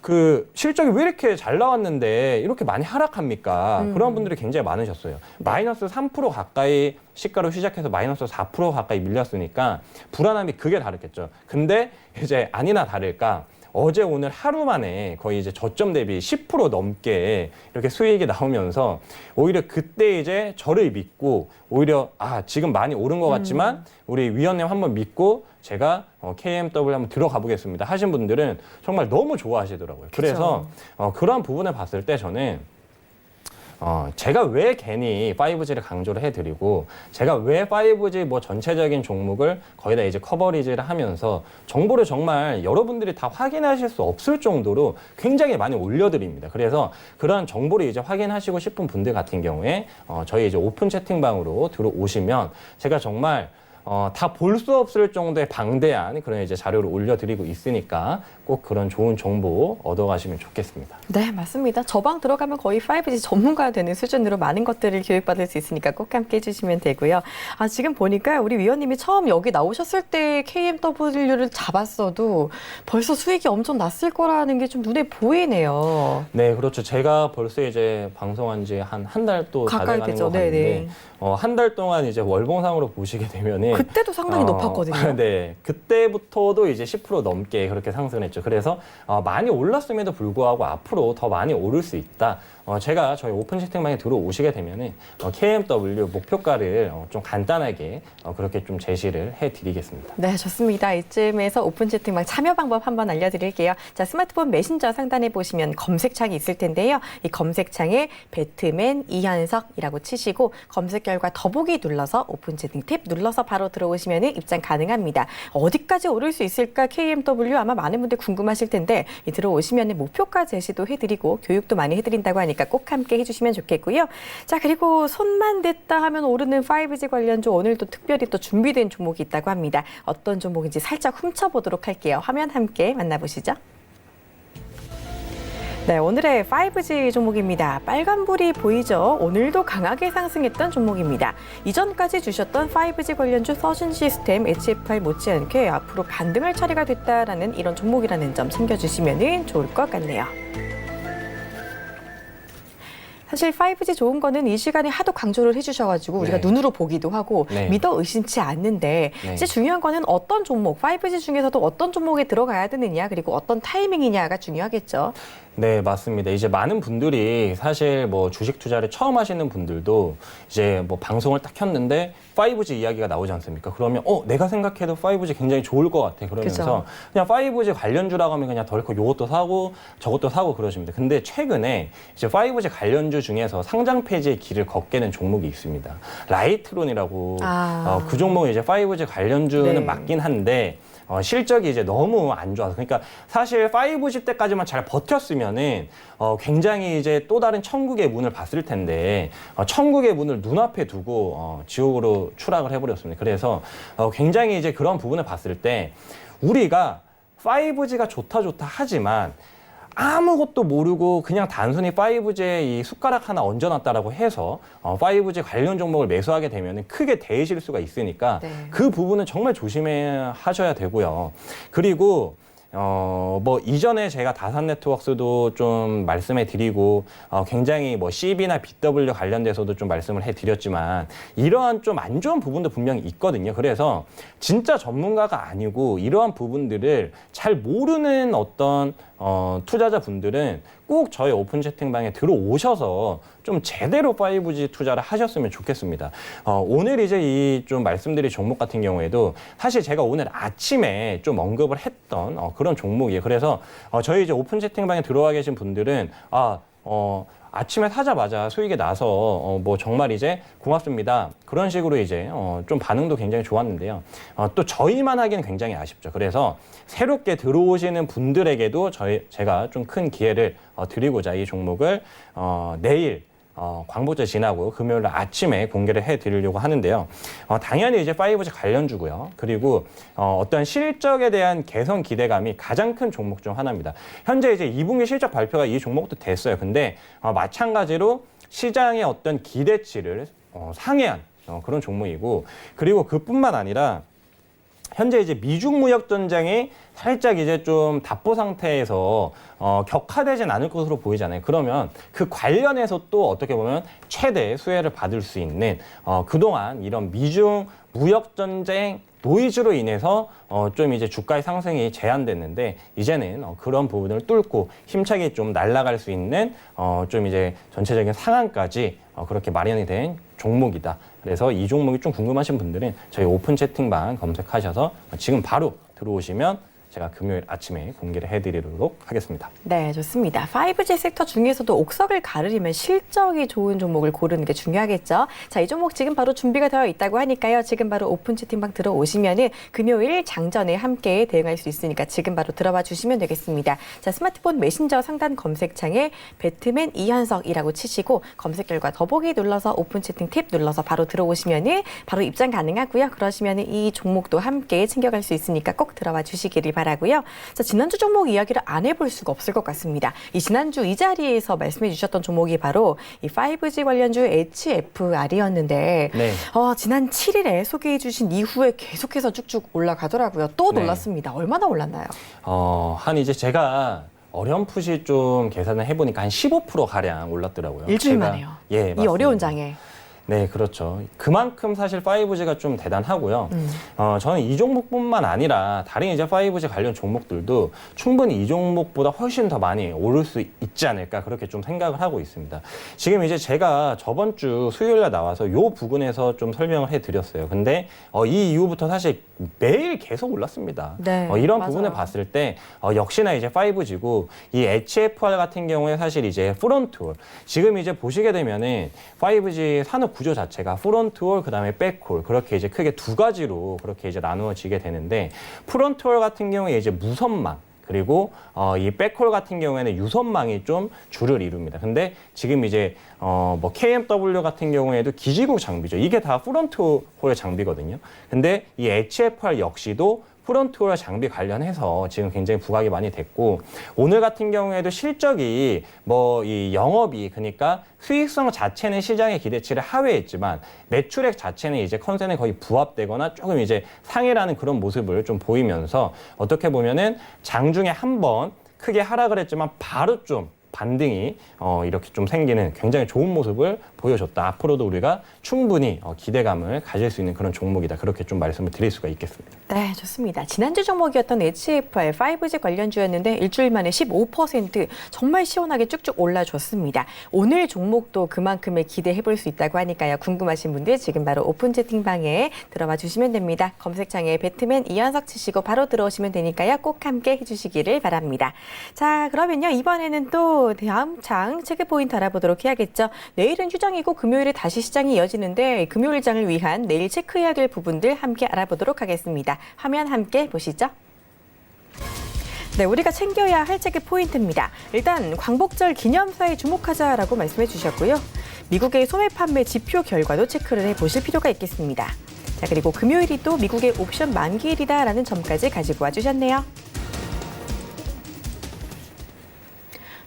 그 실적이 왜 이렇게 잘 나왔는데 이렇게 많이 하락합니까? 그런 분들이 굉장히 많으셨어요. 마이너스 3% 가까이 시가로 시작해서 마이너스 4% 가까이 밀렸으니까 불안함이 극에 다르겠죠. 근데 이제 아니나 다를까 어제 오늘 하루 만에 거의 이제 저점 대비 10% 넘게 이렇게 수익이 나오면서 오히려 그때 이제 저를 믿고 오히려 지금 많이 오른 것 같지만 우리 위원님 한번 믿고 제가 KMW 한번 들어가 보겠습니다 하신 분들은 정말 너무 좋아하시더라고요. 그래서 그런 부분을 봤을 때 저는 제가 왜 괜히 5G를 강조를 해드리고 제가 왜 5G 뭐 전체적인 종목을 거의 다 이제 커버리지를 하면서 정보를 정말 여러분들이 다 확인하실 수 없을 정도로 굉장히 많이 올려드립니다. 그래서 그런 정보를 이제 확인하시고 싶은 분들 같은 경우에 저희 이제 오픈 채팅방으로 들어오시면 제가 정말 다 볼 수 없을 정도의 방대한 그런 이제 자료를 올려드리고 있으니까 꼭 그런 좋은 정보 얻어가시면 좋겠습니다. 네, 맞습니다. 저 방 들어가면 거의 5G 전문가 되는 수준으로 많은 것들을 교육받을 수 있으니까 꼭 함께 해주시면 되고요. 지금 보니까 우리 위원님이 처음 여기 나오셨을 때 KMW를 잡았어도 벌써 수익이 엄청 났을 거라는 게 좀 눈에 보이네요. 네, 그렇죠. 제가 벌써 이제 방송한 지 한 달 또 다 가까이 돼가는 되죠. 것 같은데 네네. 한 달 동안 이제 월봉상으로 보시게 되면은 그때도 상당히 높았거든요. 네, 그때부터도 이제 10% 넘게 그렇게 상승했죠. 그래서 많이 올랐음에도 불구하고 앞으로 더 많이 오를 수 있다. 제가 저희 오픈 채팅방에 들어오시게 되면은 KMW 목표가를 좀 간단하게 그렇게 좀 제시를 해드리겠습니다. 네, 좋습니다. 이쯤에서 오픈 채팅방 참여 방법 한번 알려드릴게요. 자, 스마트폰 메신저 상단에 보시면 검색창이 있을 텐데요. 이 검색창에 배트맨 이현석이라고 치시고 검색 결과 더보기 눌러서 오픈 채팅 탭 눌러서 바로 들어오시면 입장 가능합니다. 어디까지 오를 수 있을까 KMW 아마 많은 분들 궁금하실 텐데 들어오시면 목표가 제시도 해드리고 교육도 많이 해드린다고 하니까 꼭 함께 해주시면 좋겠고요. 자, 그리고 손만 댔다 하면 오르는 5G 관련주 오늘 또 특별히 또 준비된 종목이 있다고 합니다. 어떤 종목인지 살짝 훔쳐보도록 할게요. 화면 함께 만나보시죠. 네, 오늘의 5G 종목입니다. 빨간불이 보이죠? 오늘도 강하게 상승했던 종목입니다. 이전까지 주셨던 5G 관련주 서준 시스템, HFR 못지않게 앞으로 반등할 차례가 됐다라는 이런 종목이라는 점 챙겨주시면 좋을 것 같네요. 사실 5G 좋은 거는 이 시간에 하도 강조를 해주셔가지고 우리가 네. 눈으로 보기도 하고 네. 믿어 의심치 않는데 네. 이제 중요한 거는 어떤 종목, 5G 중에서도 어떤 종목에 들어가야 되느냐 그리고 어떤 타이밍이냐가 중요하겠죠. 네, 맞습니다. 이제 많은 분들이 사실 뭐 주식 투자를 처음 하시는 분들도 이제 뭐 방송을 딱 켰는데 5G 이야기가 나오지 않습니까? 그러면 내가 생각해도 5G 굉장히 좋을 것 같아. 그러면서 그죠. 그냥 5G 관련주라고 하면 그냥 덜컥 요것도 사고 저것도 사고 그러십니다. 근데 최근에 이제 5G 관련주 중에서 상장 폐지의 길을 걷게 된 종목이 있습니다. 라이트론이라고 그 종목이 이제 5G 관련주는 네. 맞긴 한데 실적이 이제 너무 안 좋아서. 그러니까 사실 5G 때까지만 잘 버텼으면은 굉장히 이제 또 다른 천국의 문을 봤을 텐데 천국의 문을 눈앞에 두고 지옥으로 추락을 해버렸습니다. 그래서 굉장히 이제 그런 부분을 봤을 때 우리가 5G가 좋다 하지만 아무것도 모르고 그냥 단순히 5G에 이 숟가락 하나 얹어놨다라고 해서 5G 관련 종목을 매수하게 되면 크게 대이실 수가 있으니까 네. 그 부분은 정말 조심하셔야 되고요. 그리고 뭐 이전에 제가 다산 네트워크스도 좀 말씀해 드리고 굉장히 뭐 CB나 BW 관련돼서도 좀 말씀을 해 드렸지만 이러한 좀 안 좋은 부분도 분명히 있거든요. 그래서 진짜 전문가가 아니고 이러한 부분들을 잘 모르는 어떤 투자자 분들은 꼭 저희 오픈 채팅방에 들어오셔서 좀 제대로 5G 투자를 하셨으면 좋겠습니다. 오늘 이제 이 좀 말씀드릴 종목 같은 경우에도 사실 제가 오늘 아침에 좀 언급을 했던 그런 종목이에요. 그래서 저희 이제 오픈 채팅방에 들어와 계신 분들은 아침에 사자마자 수익이 나서 뭐 정말 이제 고맙습니다. 그런 식으로 이제 좀 반응도 굉장히 좋았는데요. 또 저희만 하기는 굉장히 아쉽죠. 그래서 새롭게 들어오시는 분들에게도 제가 좀 큰 기회를 드리고자 이 종목을 내일 광복절 지나고 금요일 아침에 공개를 해드리려고 하는데요. 당연히 이제 5G 관련주고요. 그리고 어떤 실적에 대한 개선 기대감이 가장 큰 종목 중 하나입니다. 현재 이제 2분기 실적 발표가 이 종목도 됐어요. 근데 마찬가지로 시장의 어떤 기대치를 상회한 그런 종목이고, 그리고 그뿐만 아니라 현재 이제 미중 무역 전쟁이 살짝 이제 좀 답보 상태에서 격화되진 않을 것으로 보이잖아요. 그러면 그 관련해서 또 어떻게 보면 최대 수혜를 받을 수 있는 그동안 이런 미중 무역 전쟁 노이즈로 인해서 좀 이제 주가의 상승이 제한됐는데 이제는 그런 부분을 뚫고 힘차게 좀 날아갈 수 있는 좀 이제 전체적인 상황까지 그렇게 마련이 된 종목이다. 그래서 이 종목이 좀 궁금하신 분들은 저희 오픈 채팅방 검색하셔서 지금 바로 들어오시면 제가 금요일 아침에 공개를 해드리도록 하겠습니다. 네, 좋습니다. 5G 섹터 중에서도 옥석을 가르려면 실적이 좋은 종목을 고르는 게 중요하겠죠. 자, 이 종목 지금 바로 준비가 되어 있다고 하니까요. 지금 바로 오픈 채팅방 들어오시면은 금요일 장전에 함께 대응할 수 있으니까 지금 바로 들어와 주시면 되겠습니다. 자, 스마트폰 메신저 상단 검색창에 배트맨 이현석이라고 치시고 검색 결과 더보기 눌러서 오픈 채팅 팁 눌러서 바로 들어오시면은 바로 입장 가능하고요. 그러시면은 이 종목도 함께 챙겨갈 수 있으니까 꼭 들어와 주시기를 바랍니다. 라고요. 자, 지난주 종목 이야기를 안 해볼 수가 없을 것 같습니다. 이 지난주 이 자리에서 말씀해 주셨던 종목이 바로 이 5G 관련주 HFR이었는데 네. 지난 7일에 소개해 주신 이후에 계속해서 쭉쭉 올라가더라고요. 또 놀랐습니다. 네. 얼마나 올랐나요? 한 이제 제가 어렴풋이 좀 계산을 해보니까 한 15% 가량 올랐더라고요. 일주일 만에요. 예, 맞습니다. 이 어려운 장에. 네, 그렇죠. 그만큼 사실 5G가 좀 대단하고요. 저는 이 종목뿐만 아니라 다른 이제 5G 관련 종목들도 충분히 이 종목보다 훨씬 더 많이 오를 수 있지 않을까 그렇게 좀 생각을 하고 있습니다. 지금 이제 제가 저번 주 수요일에 나와서 요 부분에서 좀 설명을 해드렸어요. 근데 이 이후부터 사실 매일 계속 올랐습니다. 네, 이런 맞아요. 부분을 봤을 때 역시나 이제 5G고 이 HFR 같은 경우에 사실 이제 프론트홀 지금 이제 보시게 되면은 5G 산업 구조 자체가 프론트홀 그다음에 백홀 그렇게 이제 크게 두 가지로 그렇게 이제 나누어지게 되는데 프론트홀 같은 경우에 이제 무선망 그리고 이 백홀 같은 경우에는 유선망이 좀 주를 이룹니다. 근데 지금 이제 뭐 KMW 같은 경우에도 기지국 장비죠. 이게 다 프론트홀 장비거든요. 근데 이 HFR 역시도 프론트홀 장비 관련해서 지금 굉장히 부각이 많이 됐고 오늘 같은 경우에도 실적이 뭐 이 영업이 그러니까 수익성 자체는 시장의 기대치를 하회했지만 매출액 자체는 이제 컨센에 거의 부합되거나 조금 이제 상회라는 그런 모습을 좀 보이면서 어떻게 보면은 장중에 한 번 크게 하락을 했지만 바로 좀 반등이 이렇게 좀 생기는 굉장히 좋은 모습을 보여줬다. 앞으로도 우리가 충분히 기대감을 가질 수 있는 그런 종목이다. 그렇게 좀 말씀을 드릴 수가 있겠습니다. 네, 좋습니다. 지난주 종목이었던 HFR 5G 관련주였는데 일주일 만에 15% 정말 시원하게 쭉쭉 올라줬습니다. 오늘 종목도 그만큼의 기대해볼 수 있다고 하니까요. 궁금하신 분들 지금 바로 오픈 채팅방에 들어와 주시면 됩니다. 검색창에 배트맨 이현석 치시고 바로 들어오시면 되니까요. 꼭 함께 해주시기를 바랍니다. 자, 그러면요. 이번에는 또 다음 장 체크 포인트 알아보도록 해야겠죠. 내일은 휴장이고 금요일에 다시 시장이 이어지는데 금요일장을 위한 내일 체크해야 될 부분들 함께 알아보도록 하겠습니다. 화면 함께 보시죠. 네, 우리가 챙겨야 할 체크 포인트입니다. 일단 광복절 기념사에 주목하자라고 말씀해 주셨고요. 미국의 소매 판매 지표 결과도 체크를 해보실 필요가 있겠습니다. 자, 그리고 금요일이 또 미국의 옵션 만기일이다라는 점까지 가지고 와주셨네요.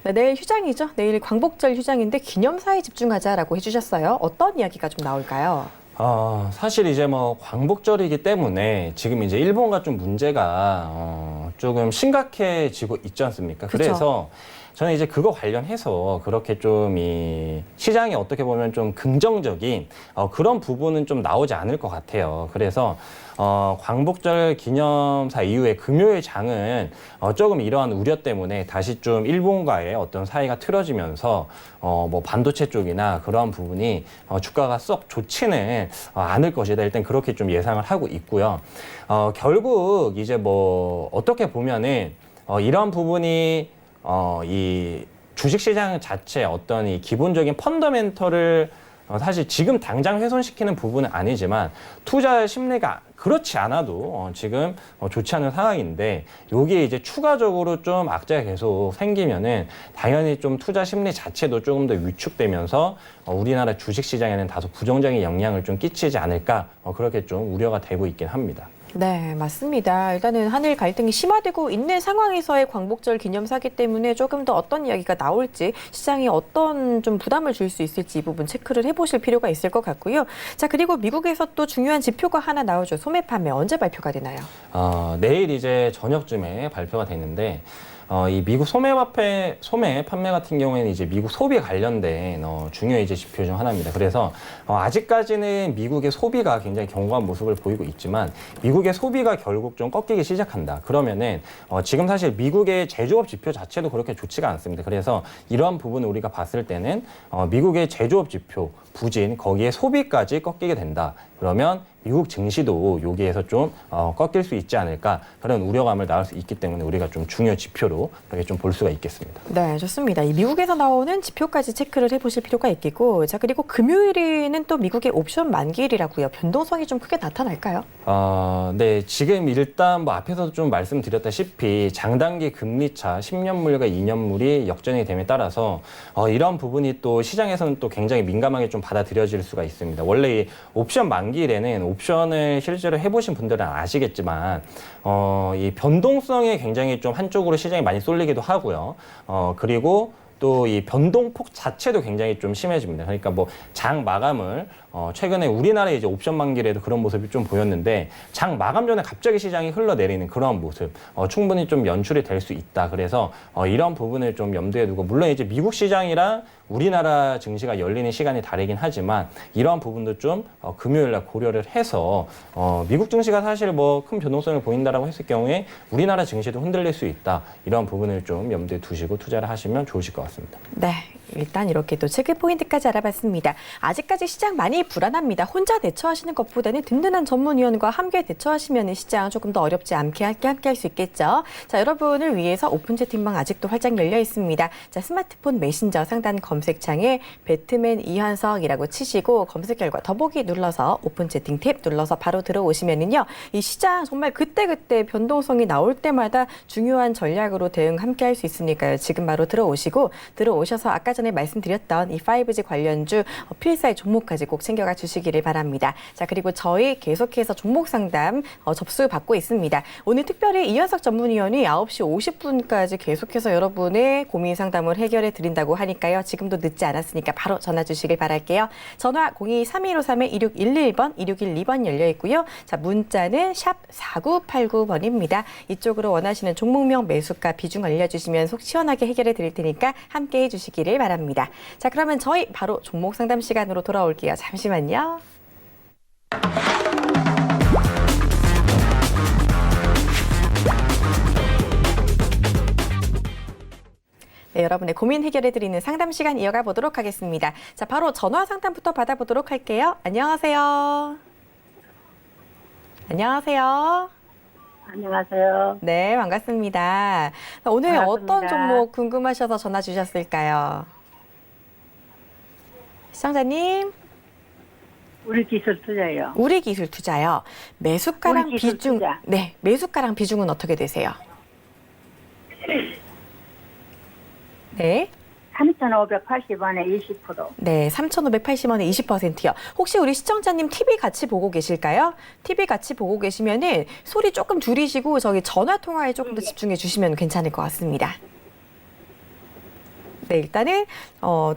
네, 내일 휴장이죠. 내일 광복절 휴장인데 기념사에 집중하자라고 해주셨어요. 어떤 이야기가 좀 나올까요? 사실 이제 뭐 광복절이기 때문에 지금 이제 일본과 좀 문제가 조금 심각해지고 있지 않습니까? 그쵸. 그래서 저는 이제 그거 관련해서 그렇게 좀 이 시장이 어떻게 보면 좀 긍정적인 그런 부분은 좀 나오지 않을 것 같아요. 그래서 광복절 기념사 이후에 금요일 장은 조금 이러한 우려 때문에 다시 좀 일본과의 어떤 사이가 틀어지면서 뭐 반도체 쪽이나 그런 부분이 주가가 썩 좋지는 않을 것이다. 일단 그렇게 좀 예상을 하고 있고요. 결국 이제 뭐 어떻게 보면은 이런 부분이 이 주식시장 자체 어떤 이 기본적인 펀더멘털을 사실 지금 당장 훼손시키는 부분은 아니지만 투자 심리가 그렇지 않아도 지금 좋지 않은 상황인데 여기에 이제 추가적으로 좀 악재가 계속 생기면은 당연히 좀 투자 심리 자체도 조금 더 위축되면서 우리나라 주식시장에는 다소 부정적인 영향을 좀 끼치지 않을까 그렇게 좀 우려가 되고 있긴 합니다. 네, 맞습니다. 일단은 한일 갈등이 심화되고 있는 상황에서의 광복절 기념사기 때문에 조금 더 어떤 이야기가 나올지 시장이 어떤 좀 부담을 줄 수 있을지 이 부분 체크를 해보실 필요가 있을 것 같고요. 자, 그리고 미국에서 또 중요한 지표가 하나 나오죠. 소매 판매 언제 발표가 되나요? 내일 이제 저녁쯤에 발표가 되는데 이 미국 소매 판매 같은 경우에는 이제 미국 소비 관련된 중요한 이제 지표 중 하나입니다. 그래서 아직까지는 미국의 소비가 굉장히 견고한 모습을 보이고 있지만 미국의 소비가 결국 좀 꺾이기 시작한다. 그러면은 지금 사실 미국의 제조업 지표 자체도 그렇게 좋지가 않습니다. 그래서 이러한 부분을 우리가 봤을 때는 미국의 제조업 지표 부진 거기에 소비까지 꺾이게 된다. 그러면 미국 증시도 여기에서 좀 꺾일 수 있지 않을까 그런 우려감을 낳을 수 있기 때문에 우리가 좀 중요 지표로 그렇게 좀 볼 수가 있겠습니다. 네, 좋습니다. 이 미국에서 나오는 지표까지 체크를 해보실 필요가 있겠고, 자, 그리고 금요일에는 또 미국의 옵션 만기일이라고요. 변동성이 좀 크게 나타날까요? 네, 지금 일단 뭐 앞에서도 좀 말씀드렸다시피 장단기 금리차 10년물과 2년물이 역전이 됨에 따라서 이런 부분이 또 시장에서는 또 굉장히 민감하게 좀 받아들여질 수가 있습니다. 원래 이 옵션 만기일에는 옵션을 실제로 해보신 분들은 아시겠지만 이 변동성에 굉장히 좀 한쪽으로 시장이 많이 쏠리기도 하고요. 그리고 또 이 변동폭 자체도 굉장히 좀 심해집니다. 그러니까 뭐 장 마감을 최근에 우리나라의 이제 옵션 만기에도 그런 모습이 좀 보였는데 장 마감 전에 갑자기 시장이 흘러내리는 그런 모습 충분히 좀 연출이 될 수 있다. 그래서 이런 부분을 좀 염두에 두고 물론 이제 미국 시장이랑 우리나라 증시가 열리는 시간이 다르긴 하지만 이러한 부분도 좀 금요일 날 고려를 해서 미국 증시가 사실 뭐 큰 변동성을 보인다라고 했을 경우에 우리나라 증시도 흔들릴 수 있다. 이런 부분을 좀 염두에 두시고 투자를 하시면 좋으실 것 같습니다. 네, 일단 이렇게 또 체크 포인트까지 알아봤습니다. 아직까지 시장 많이 불안합니다. 혼자 대처하시는 것보다는 든든한 전문위원과 함께 대처하시면 시장 조금 더 어렵지 않게 함께 할 수 있겠죠. 자, 여러분을 위해서 오픈 채팅방 아직도 활짝 열려 있습니다. 자, 스마트폰 메신저 상단 검색창에 배트맨 이현석이라고 치시고 검색 결과 더보기 눌러서 오픈 채팅 탭 눌러서 바로 들어오시면은요. 이 시장 정말 그때그때 변동성이 나올 때마다 중요한 전략으로 대응 함께 할 수 있으니까요. 지금 바로 들어오셔서 아까 전에 말씀드렸던 이 5G 관련주 필사의 종목까지 꼭 챙겨가 주시기를 바랍니다. 자, 그리고 저희 계속해서 종목 상담 접수 받고 있습니다. 오늘 특별히 이현석 전문위원이 9시 50분까지 계속해서 여러분의 고민 상담을 해결해 드린다고 하니까요. 지금도 늦지 않았으니까 바로 전화 주시길 바랄게요. 전화 02-3253-2611번, 2612번 열려 있고요. 자, 문자는 샵 4989번입니다. 이쪽으로 원하시는 종목명 매수가 비중 알려주시면 속 시원하게 해결해 드릴 테니까 함께 해주시기를 바랍니다. 자, 그러면 저희 바로 종목 상담 시간으로 돌아올게요. 잠시만요. 네, 여러분의 고민 해결해드리는 상담 시간 이어가 보도록 하겠습니다. 자, 바로 전화 상담부터 받아보도록 할게요. 안녕하세요. 안녕하세요. 안녕하세요. 네, 반갑습니다. 오늘 반갑습니다. 어떤 종목 궁금하셔서 전화 주셨을까요? 시청자님, 우리 기술 투자요. 우리 기술 투자요. 매수가랑 우리 기술 비중, 투자. 네, 매수가랑 비중은 어떻게 되세요? 네. 3,580원에 20%. 네, 3,580원에 20%요. 혹시 우리 시청자님 TV 같이 보고 계실까요? TV 같이 보고 계시면은 소리 조금 줄이시고 저기 전화 통화에 조금 더 집중해 주시면 괜찮을 것 같습니다. 네, 일단은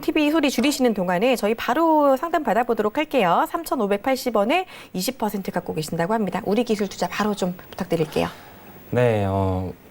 TV 소리 줄이시는 동안에 저희 바로 상담 받아보도록 할게요. 3,580원에 20% 갖고 계신다고 합니다. 우리 기술 투자 바로 좀 부탁드릴게요. 네,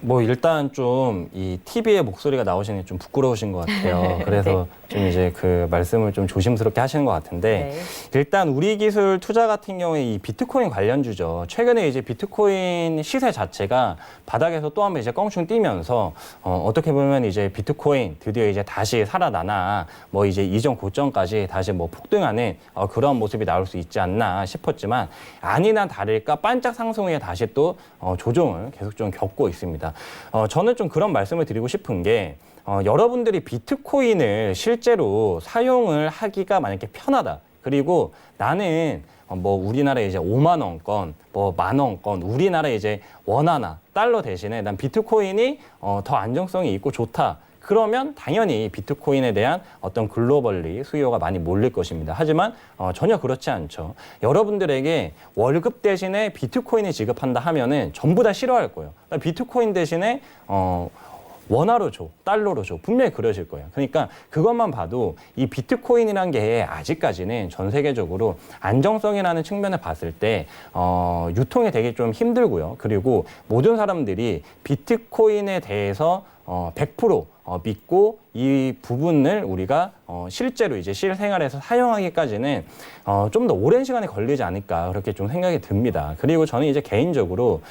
뭐 일단 좀 이 TV에 목소리가 나오시는 게 좀 부끄러우신 것 같아요. 그래서 좀 이제 그 말씀을 좀 조심스럽게 하시는 것 같은데 네. 일단 우리 기술 투자 같은 경우에 이 비트코인 관련주죠. 최근에 이제 비트코인 시세 자체가 바닥에서 또 한번 이제 껑충 뛰면서 어떻게 보면 이제 비트코인 드디어 이제 다시 살아나나 뭐 이제 이전 고점까지 다시 뭐 폭등하는 그런 모습이 나올 수 있지 않나 싶었지만 아니나 다를까 반짝 상승 후에 다시 또 조정을 계속 좀 겪고 있습니다. 저는 좀 그런 말씀을 드리고 싶은 게 여러분들이 비트코인을 실제로 사용을 하기가 만약에 편하다. 그리고 나는 뭐 우리나라에 이제 5만 원권, 뭐 10,000원권, 우리나라 이제 원화나 달러 대신에 난 비트코인이 더 안정성이 있고 좋다. 그러면 당연히 비트코인에 대한 어떤 글로벌리 수요가 많이 몰릴 것입니다. 하지만 전혀 그렇지 않죠. 여러분들에게 월급 대신에 비트코인을 지급한다 하면은 전부 다 싫어할 거예요. 비트코인 대신에 원화로 줘, 달러로 줘. 분명히 그러실 거예요. 그러니까 그것만 봐도 이 비트코인이란 게 아직까지는 전 세계적으로 안정성이라는 측면을 봤을 때 유통이 되게 좀 힘들고요. 그리고 모든 사람들이 비트코인에 대해서 100% 믿고 이 부분을 우리가 실제로 이제 실생활에서 사용하기까지는 좀 더 오랜 시간이 걸리지 않을까 그렇게 좀 생각이 듭니다. 그리고 저는 이제 개인적으로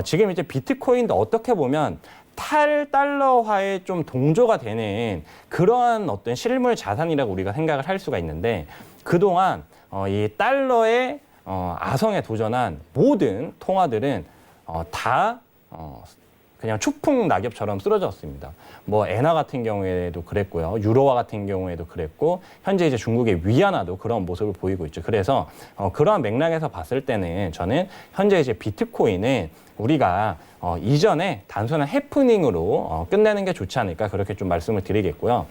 지금 이제 비트코인도 어떻게 보면 탈달러화에 좀 동조가 되는 그러한 어떤 실물 자산이라고 우리가 생각을 할 수가 있는데 그동안 이 달러의 아성에 도전한 모든 통화들은 다 그냥 추풍 낙엽처럼 쓰러졌습니다. 뭐 엔화 같은 경우에도 그랬고요. 유로화 같은 경우에도 그랬고 현재 이제 중국의 위안화도 그런 모습을 보이고 있죠. 그래서 그러한 맥락에서 봤을 때는 저는 현재 이제 비트코인은 우리가 이전에 단순한 해프닝으로 끝내는 게 좋지 않을까 그렇게 좀 말씀을 드리겠고요.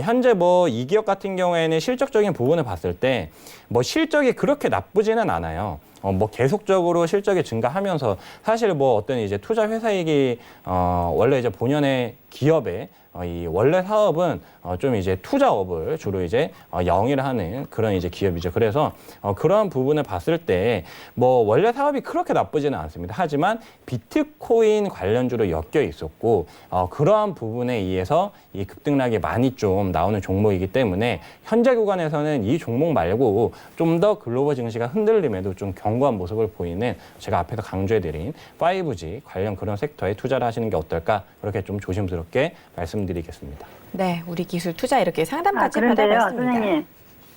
현재 뭐 이 기업 같은 경우에는 실적적인 부분을 봤을 때 뭐 실적이 그렇게 나쁘지는 않아요. 뭐 계속적으로 실적이 증가하면서 사실 뭐 어떤 이제 투자 회사이기 원래 이제 본연의 기업의 이 원래 사업은 좀 이제 투자업을 주로 이제 영위를 하는 그런 이제 기업이죠. 그래서 그런 부분을 봤을 때 뭐 원래 사업이 그렇게 나쁘지는 않습니다. 하지만 비트코인 관련주로 엮여 있었고 그러한 부분에 의해서 이 급등락이 많이 좀 나오는 종목이기 때문에 현재 구간에서는 이 종목 말고 좀 더 글로벌 증시가 흔들림에도 좀 견고한 모습을 보이는 제가 앞에서 강조해드린 5G 관련 그런 섹터에 투자를 하시는 게 어떨까 그렇게 좀 조심스럽게 말씀드리겠습니다. 네, 우리 기술 투자 이렇게 상담까지 그런데요, 받아봤습니다. 선생님.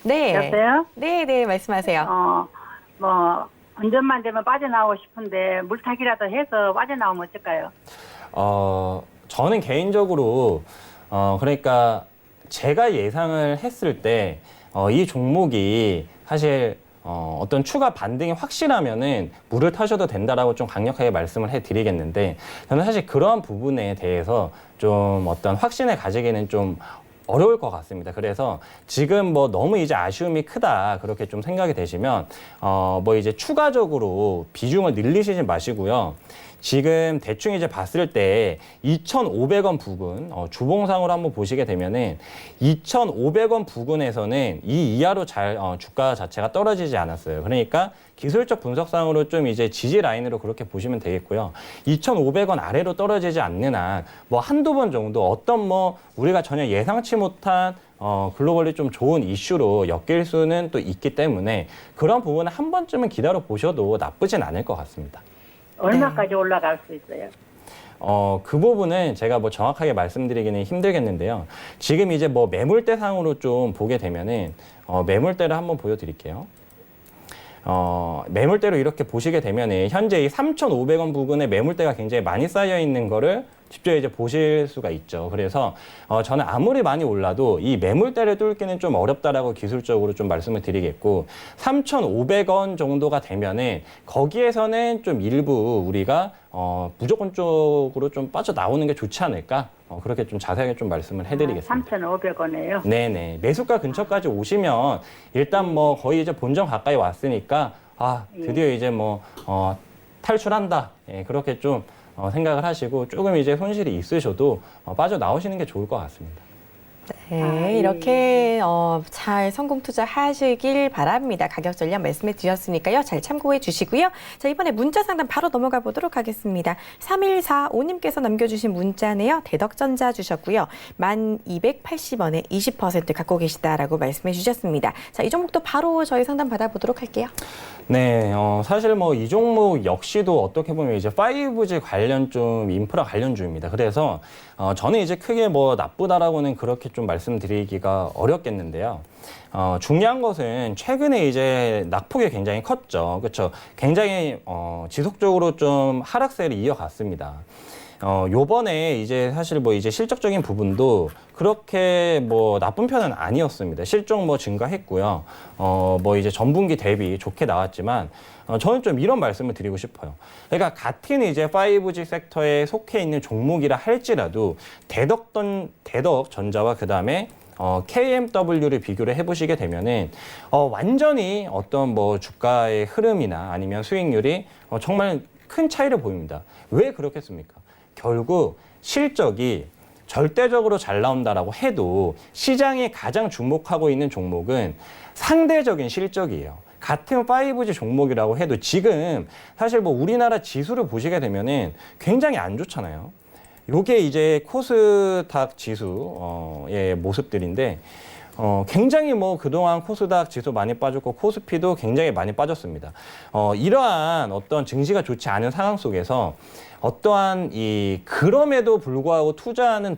네. 여보세요? 네, 말씀하세요. 뭐, 운전만 되면 빠져나오고 싶은데, 물타기라도 해서 빠져나오면 어떨까요? 저는 개인적으로, 그러니까 제가 예상을 했을 때, 이 종목이 사실, 어떤 추가 반등이 확실하면은 물을 타셔도 된다라고 좀 강력하게 말씀을 해드리겠는데, 저는 사실 그러한 부분에 대해서 좀 어떤 확신을 가지기는 좀 어려울 것 같습니다. 그래서 지금 뭐 너무 이제 아쉬움이 크다 그렇게 좀 생각이 되시면 뭐 이제 추가적으로 비중을 늘리시지 마시고요. 지금 대충 이제 봤을 때 2,500원 부근 주봉상으로 한번 보시게 되면은 2,500원 부근에서는 이 이하로 주가 자체가 떨어지지 않았어요. 그러니까 기술적 분석상으로 좀 이제 지지 라인으로 그렇게 보시면 되겠고요. 2,500원 아래로 떨어지지 않는 한 뭐 한두 번 정도 어떤 뭐 우리가 전혀 예상치 못한 글로벌리 좀 좋은 이슈로 엮일 수는 또 있기 때문에 그런 부분을 한 번쯤은 기다려 보셔도 나쁘진 않을 것 같습니다. 얼마까지 올라갈 수 있어요? 그 부분은 제가 뭐 정확하게 말씀드리기는 힘들겠는데요. 지금 이제 뭐 매물대 상으로 좀 보게 되면은 매물대를 한번 보여드릴게요. 매물대로 이렇게 보시게 되면은 현재 이 3,500원 부근에 매물대가 굉장히 많이 쌓여 있는 거를 직접 이제 보실 수가 있죠. 그래서 저는 아무리 많이 올라도 이 매물대를 뚫기는 좀 어렵다라고 기술적으로 좀 말씀을 드리겠고 3,500원 정도가 되면은 거기에서는 좀 일부 우리가 무조건적으로 좀 빠져나오는 게 좋지 않을까? 그렇게 좀 자세하게 좀 말씀을 해드리겠습니다. 3,500원이에요? 네네. 매수가 근처까지 오시면 일단 뭐 거의 이제 본전 가까이 왔으니까 드디어 이제 뭐 탈출한다. 예, 그렇게 좀 생각을 하시고 조금 이제 손실이 있으셔도 빠져나오시는 게 좋을 것 같습니다. 네, 이렇게 잘 성공 투자하시길 바랍니다. 가격 전략 말씀해 드렸으니까요. 잘 참고해 주시고요. 자, 이번에 문자 상담 바로 넘어가 보도록 하겠습니다. 3145님께서 남겨주신 문자네요. 대덕전자 주셨고요. 1,280원에 20% 갖고 계시다라고 말씀해 주셨습니다. 자, 이 종목도 바로 저희 상담 받아보도록 할게요. 네, 사실 뭐 이 종목 역시도 어떻게 보면 이제 5G 관련 좀 인프라 관련주입니다. 그래서 저는 이제 크게 뭐 나쁘다라고는 그렇게 좀 말씀드리기가 어렵겠는데요. 중요한 것은 최근에 이제 낙폭이 굉장히 컸죠. 그렇죠? 굉장히 지속적으로 좀 하락세를 이어갔습니다. 요번에 이제 사실 뭐 이제 실적적인 부분도 그렇게 뭐 나쁜 편은 아니었습니다. 실적 뭐 증가했고요. 뭐 이제 전분기 대비 좋게 나왔지만 저는 좀 이런 말씀을 드리고 싶어요. 그러니까 같은 이제 5G 섹터에 속해 있는 종목이라 할지라도 대덕전자와 그 다음에 KMW를 비교를 해보시게 되면은 완전히 어떤 뭐 주가의 흐름이나 아니면 수익률이 정말 큰 차이를 보입니다. 왜 그렇겠습니까? 결국 실적이 절대적으로 잘 나온다라고 해도 시장이 가장 주목하고 있는 종목은 상대적인 실적이에요. 같은 5G 종목이라고 해도 지금 사실 뭐 우리나라 지수를 보시게 되면은 굉장히 안 좋잖아요. 요게 이제 코스닥 지수의 모습들인데 굉장히 뭐 그동안 코스닥 지수 많이 빠졌고 코스피도 굉장히 많이 빠졌습니다. 이러한 어떤 증시가 좋지 않은 상황 속에서 어떠한 그럼에도 불구하고 투자하는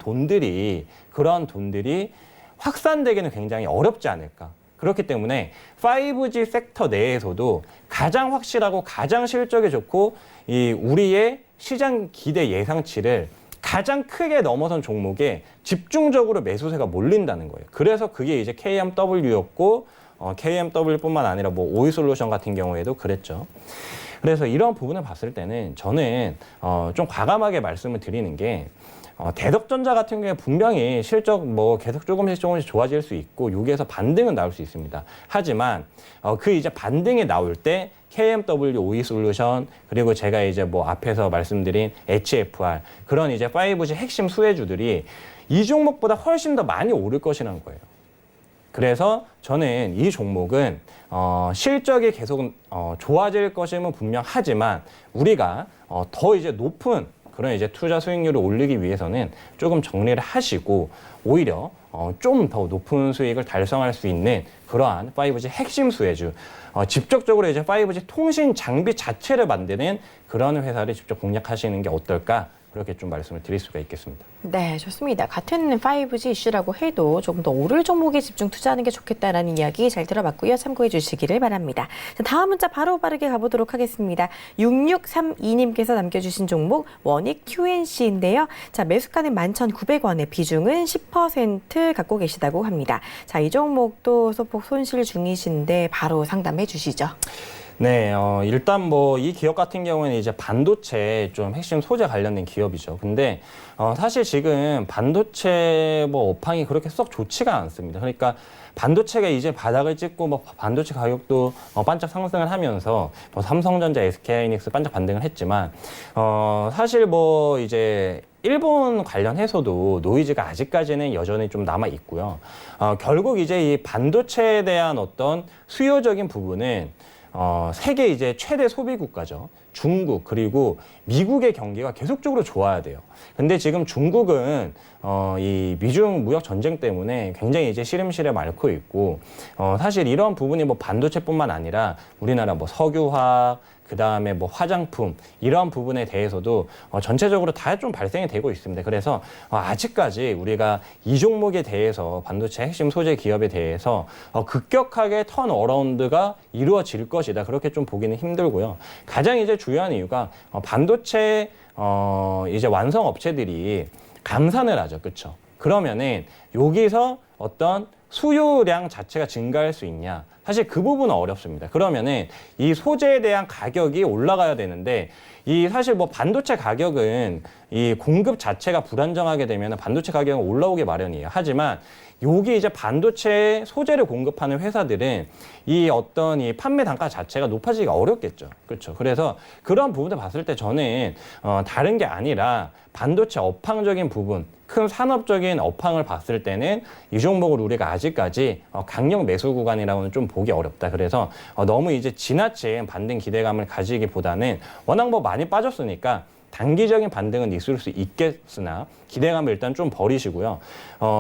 그런 돈들이 확산되기는 굉장히 어렵지 않을까. 그렇기 때문에 5G 섹터 내에서도 가장 확실하고 가장 실적이 좋고 우리의 시장 기대 예상치를 가장 크게 넘어선 종목에 집중적으로 매수세가 몰린다는 거예요. 그래서 그게 이제 KMW였고 KMW뿐만 아니라 뭐 오이솔루션 같은 경우에도 그랬죠. 그래서 이런 부분을 봤을 때는 저는 좀 과감하게 말씀을 드리는 게 대덕전자 같은 경우에 분명히 실적 뭐 계속 조금씩 좋아질 수 있고 여기에서 반등은 나올 수 있습니다. 하지만 그 이제 반등이 나올 때 KMW 오이솔루션 그리고 제가 이제 뭐 앞에서 말씀드린 HFR 그런 이제 5G 핵심 수혜주들이 이 종목보다 훨씬 더 많이 오를 것이라는 거예요. 그래서 저는 이 종목은 실적이 계속 좋아질 것임은 분명하지만 우리가 더 이제 높은 그런 이제 투자 수익률을 올리기 위해서는 조금 정리를 하시고 오히려 좀 더 높은 수익을 달성할 수 있는 그러한 5G 핵심 수혜주, 직접적으로 이제 5G 통신 장비 자체를 만드는 그런 회사를 직접 공략하시는 게 어떨까? 그렇게 좀 말씀을 드릴 수가 있겠습니다. 네, 좋습니다. 같은 5G 이슈라고 해도 조금 더 오를 종목에 집중 투자하는 게 좋겠다라는 이야기 잘 들어봤고요. 참고해 주시기를 바랍니다. 자, 다음 문자 바로 빠르게 가보도록 하겠습니다. 6632님께서 남겨주신 종목 원익 QNC인데요. 자, 매수가는 11,900원에 비중은 10% 갖고 계시다고 합니다. 자, 이 종목도 소폭 손실 중이신데 바로 상담해 주시죠. 네, 일단 뭐 이 기업 같은 경우에는 이제 반도체 좀 핵심 소재 관련된 기업이죠. 근데 사실 지금 반도체 뭐 업황이 그렇게 썩 좋지가 않습니다. 그러니까 반도체가 이제 바닥을 찍고 뭐 반도체 가격도 반짝 상승을 하면서 뭐 삼성전자, SK하이닉스 반짝 반등을 했지만 사실 뭐 이제 일본 관련해서도 노이즈가 아직까지는 여전히 좀 남아 있고요. 결국 이제 이 반도체에 대한 어떤 수요적인 부분은 세계 이제 최대 소비 국가죠. 중국 그리고 미국의 경기가 계속적으로 좋아야 돼요. 근데 지금 중국은 이 미중 무역 전쟁 때문에 굉장히 이제 시름시름 앓고 있고 사실 이런 부분이 뭐 반도체뿐만 아니라 우리나라 뭐 석유화학 그다음에 뭐 화장품 이런 부분에 대해서도 전체적으로 다 좀 발생이 되고 있습니다. 그래서 아직까지 우리가 이 종목에 대해서 반도체 핵심 소재 기업에 대해서 급격하게 턴어라운드가 이루어질 것이다. 그렇게 좀 보기는 힘들고요. 가장 이제 중요한 이유가 반도체 이제 완성 업체들이 감산을 하죠. 그렇죠? 그러면은 여기서 어떤 수요량 자체가 증가할 수 있냐? 사실 그 부분은 어렵습니다. 그러면은 이 소재에 대한 가격이 올라가야 되는데 이 사실 뭐 반도체 가격은 이 공급 자체가 불안정하게 되면 반도체 가격은 올라오기 마련이에요. 하지만 여기 이제 반도체 소재를 공급하는 회사들은 이 어떤 이 판매 단가 자체가 높아지기가 어렵겠죠. 그렇죠. 그래서 그런 부분을 봤을 때 저는 다른 게 아니라 반도체 업황적인 부분, 큰 산업적인 업황을 봤을 때는 이 종목을 우리가 아직까지 강력 매수 구간이라고는 좀 보기 어렵다. 그래서 너무 이제 지나친 반등 기대감을 가지기보다는 워낙 뭐 많이 빠졌으니까 단기적인 반등은 있을 수 있겠으나 기대감을 일단 좀 버리시고요.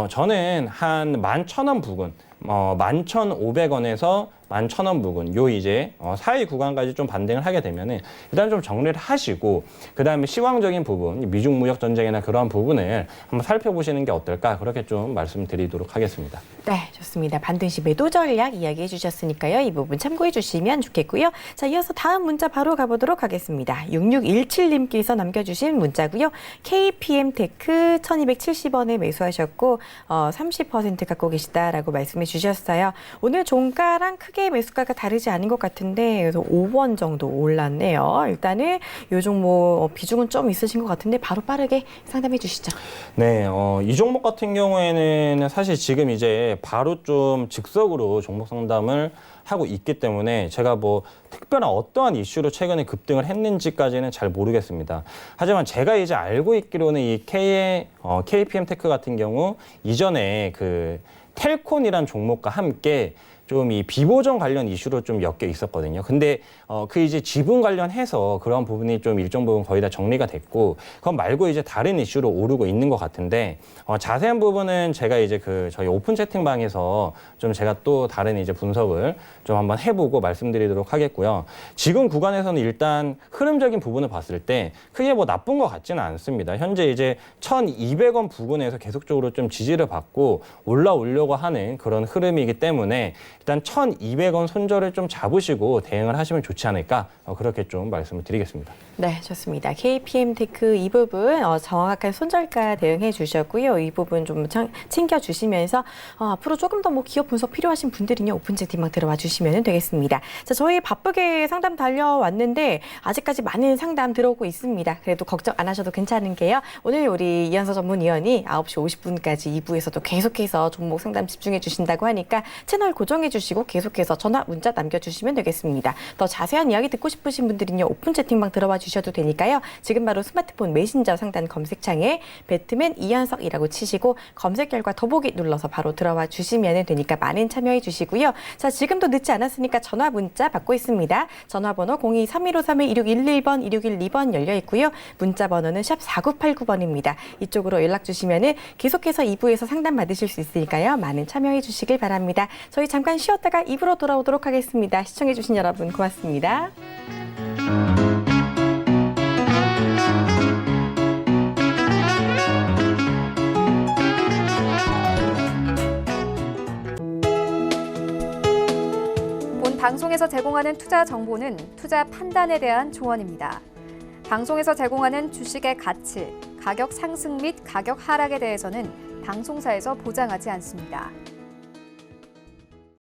저는 한 11,000원 부근, 11,500원에서 11,000원 부근 요 이제 사이 구간까지 좀 반등을 하게 되면은 일단 좀 정리를 하시고 그다음에 시황적인 부분, 미중 무역 전쟁이나 그런 부분을 한번 살펴보시는 게 어떨까 그렇게 좀 말씀드리도록 하겠습니다. 네, 좋습니다. 반등 시 매도 전략 이야기해 주셨으니까요. 이 부분 참고해 주시면 좋겠고요. 자, 이어서 다음 문자 바로 가보도록 하겠습니다. 6617님께서 남겨주신 문자고요. KPM테크 1270원에 매수하셨고 30% 갖고 계시다라고 말씀해 주셨어요. 오늘 종가랑 크게 매수가가 다르지 않은 것 같은데 그래서 5원 정도 올랐네요. 일단은 이 종목 비중은 좀 있으신 것 같은데 바로 빠르게 상담해 주시죠. 네, 이 종목 같은 경우에는 사실 지금 이제 바로 좀 즉석으로 종목 상담을 하고 있기 때문에 제가 뭐 특별한 어떠한 이슈로 최근에 급등을 했는지까지는 잘 모르겠습니다. 하지만 제가 이제 알고 있기로는 이 KPM테크 같은 경우 이전에 그 텔콘이란 종목과 함께 좀 이 비보정 관련 이슈로 좀 엮여 있었거든요. 근데 그 이제 지분 관련해서 그런 부분이 좀 일정 부분 거의 다 정리가 됐고 그건 말고 이제 다른 이슈로 오르고 있는 것 같은데 자세한 부분은 제가 이제 그 저희 오픈 채팅방에서 좀 제가 또 다른 이제 분석을 좀 한번 해보고 말씀드리도록 하겠고요. 지금 구간에서는 일단 흐름적인 부분을 봤을 때 크게 뭐 나쁜 것 같지는 않습니다. 현재 이제 1,200원 부근에서 계속적으로 좀 지지를 받고 올라오려고 하는 그런 흐름이기 때문에 일단 1,200원 손절을 좀 잡으시고 대응을 하시면 좋지 않을까 그렇게 좀 말씀을 드리겠습니다. 네, 좋습니다. KPM테크 이 부분 정확한 손절가 대응해 주셨고요. 이 부분 좀 챙겨주시면서 앞으로 조금 더 뭐 기업 분석 필요하신 분들은요. 오픈 채팅방 들어와 주시면 되겠습니다. 자, 저희 바쁘게 상담 달려왔는데 아직까지 많은 상담 들어오고 있습니다. 그래도 걱정 안 하셔도 괜찮은 게요. 오늘 우리 이현서 전문위원이 9시 50분까지 2부에서도 계속해서 종목 상담 집중해 주신다고 하니까 채널 고정해 주시고 계속해서 전화, 문자 남겨주시면 되겠습니다. 더 자세한 이야기 듣고 싶으신 분들은요. 오픈 채팅방 들어와 주셔도 되니까요. 지금 바로 스마트폰 메신저 상단 검색창에 배트맨 이현석이라고 치시고 검색 결과 더보기 눌러서 바로 들어와 주시면 되니까 많은 참여해 주시고요. 자, 지금도 늦지 않았으니까 전화 문자 받고 있습니다. 전화번호 02-3153-2611번, 2612번 열려 있고요. 문자 번호는 샵 4989번입니다. 이쪽으로 연락 주시면 계속해서 2부에서 상담 받으실 수 있으니까요. 많은 참여해 주시길 바랍니다. 저희 잠깐 쉬었다가 2부로 돌아오도록 하겠습니다. 시청해 주신 여러분 고맙습니다. 본 방송에서 제공하는 투자 정보는 투자 판단에 대한 조언입니다. 방송에서 제공하는 주식의 가치, 가격 상승 및 가격 하락에 대해서는 방송사에서 보장하지 않습니다.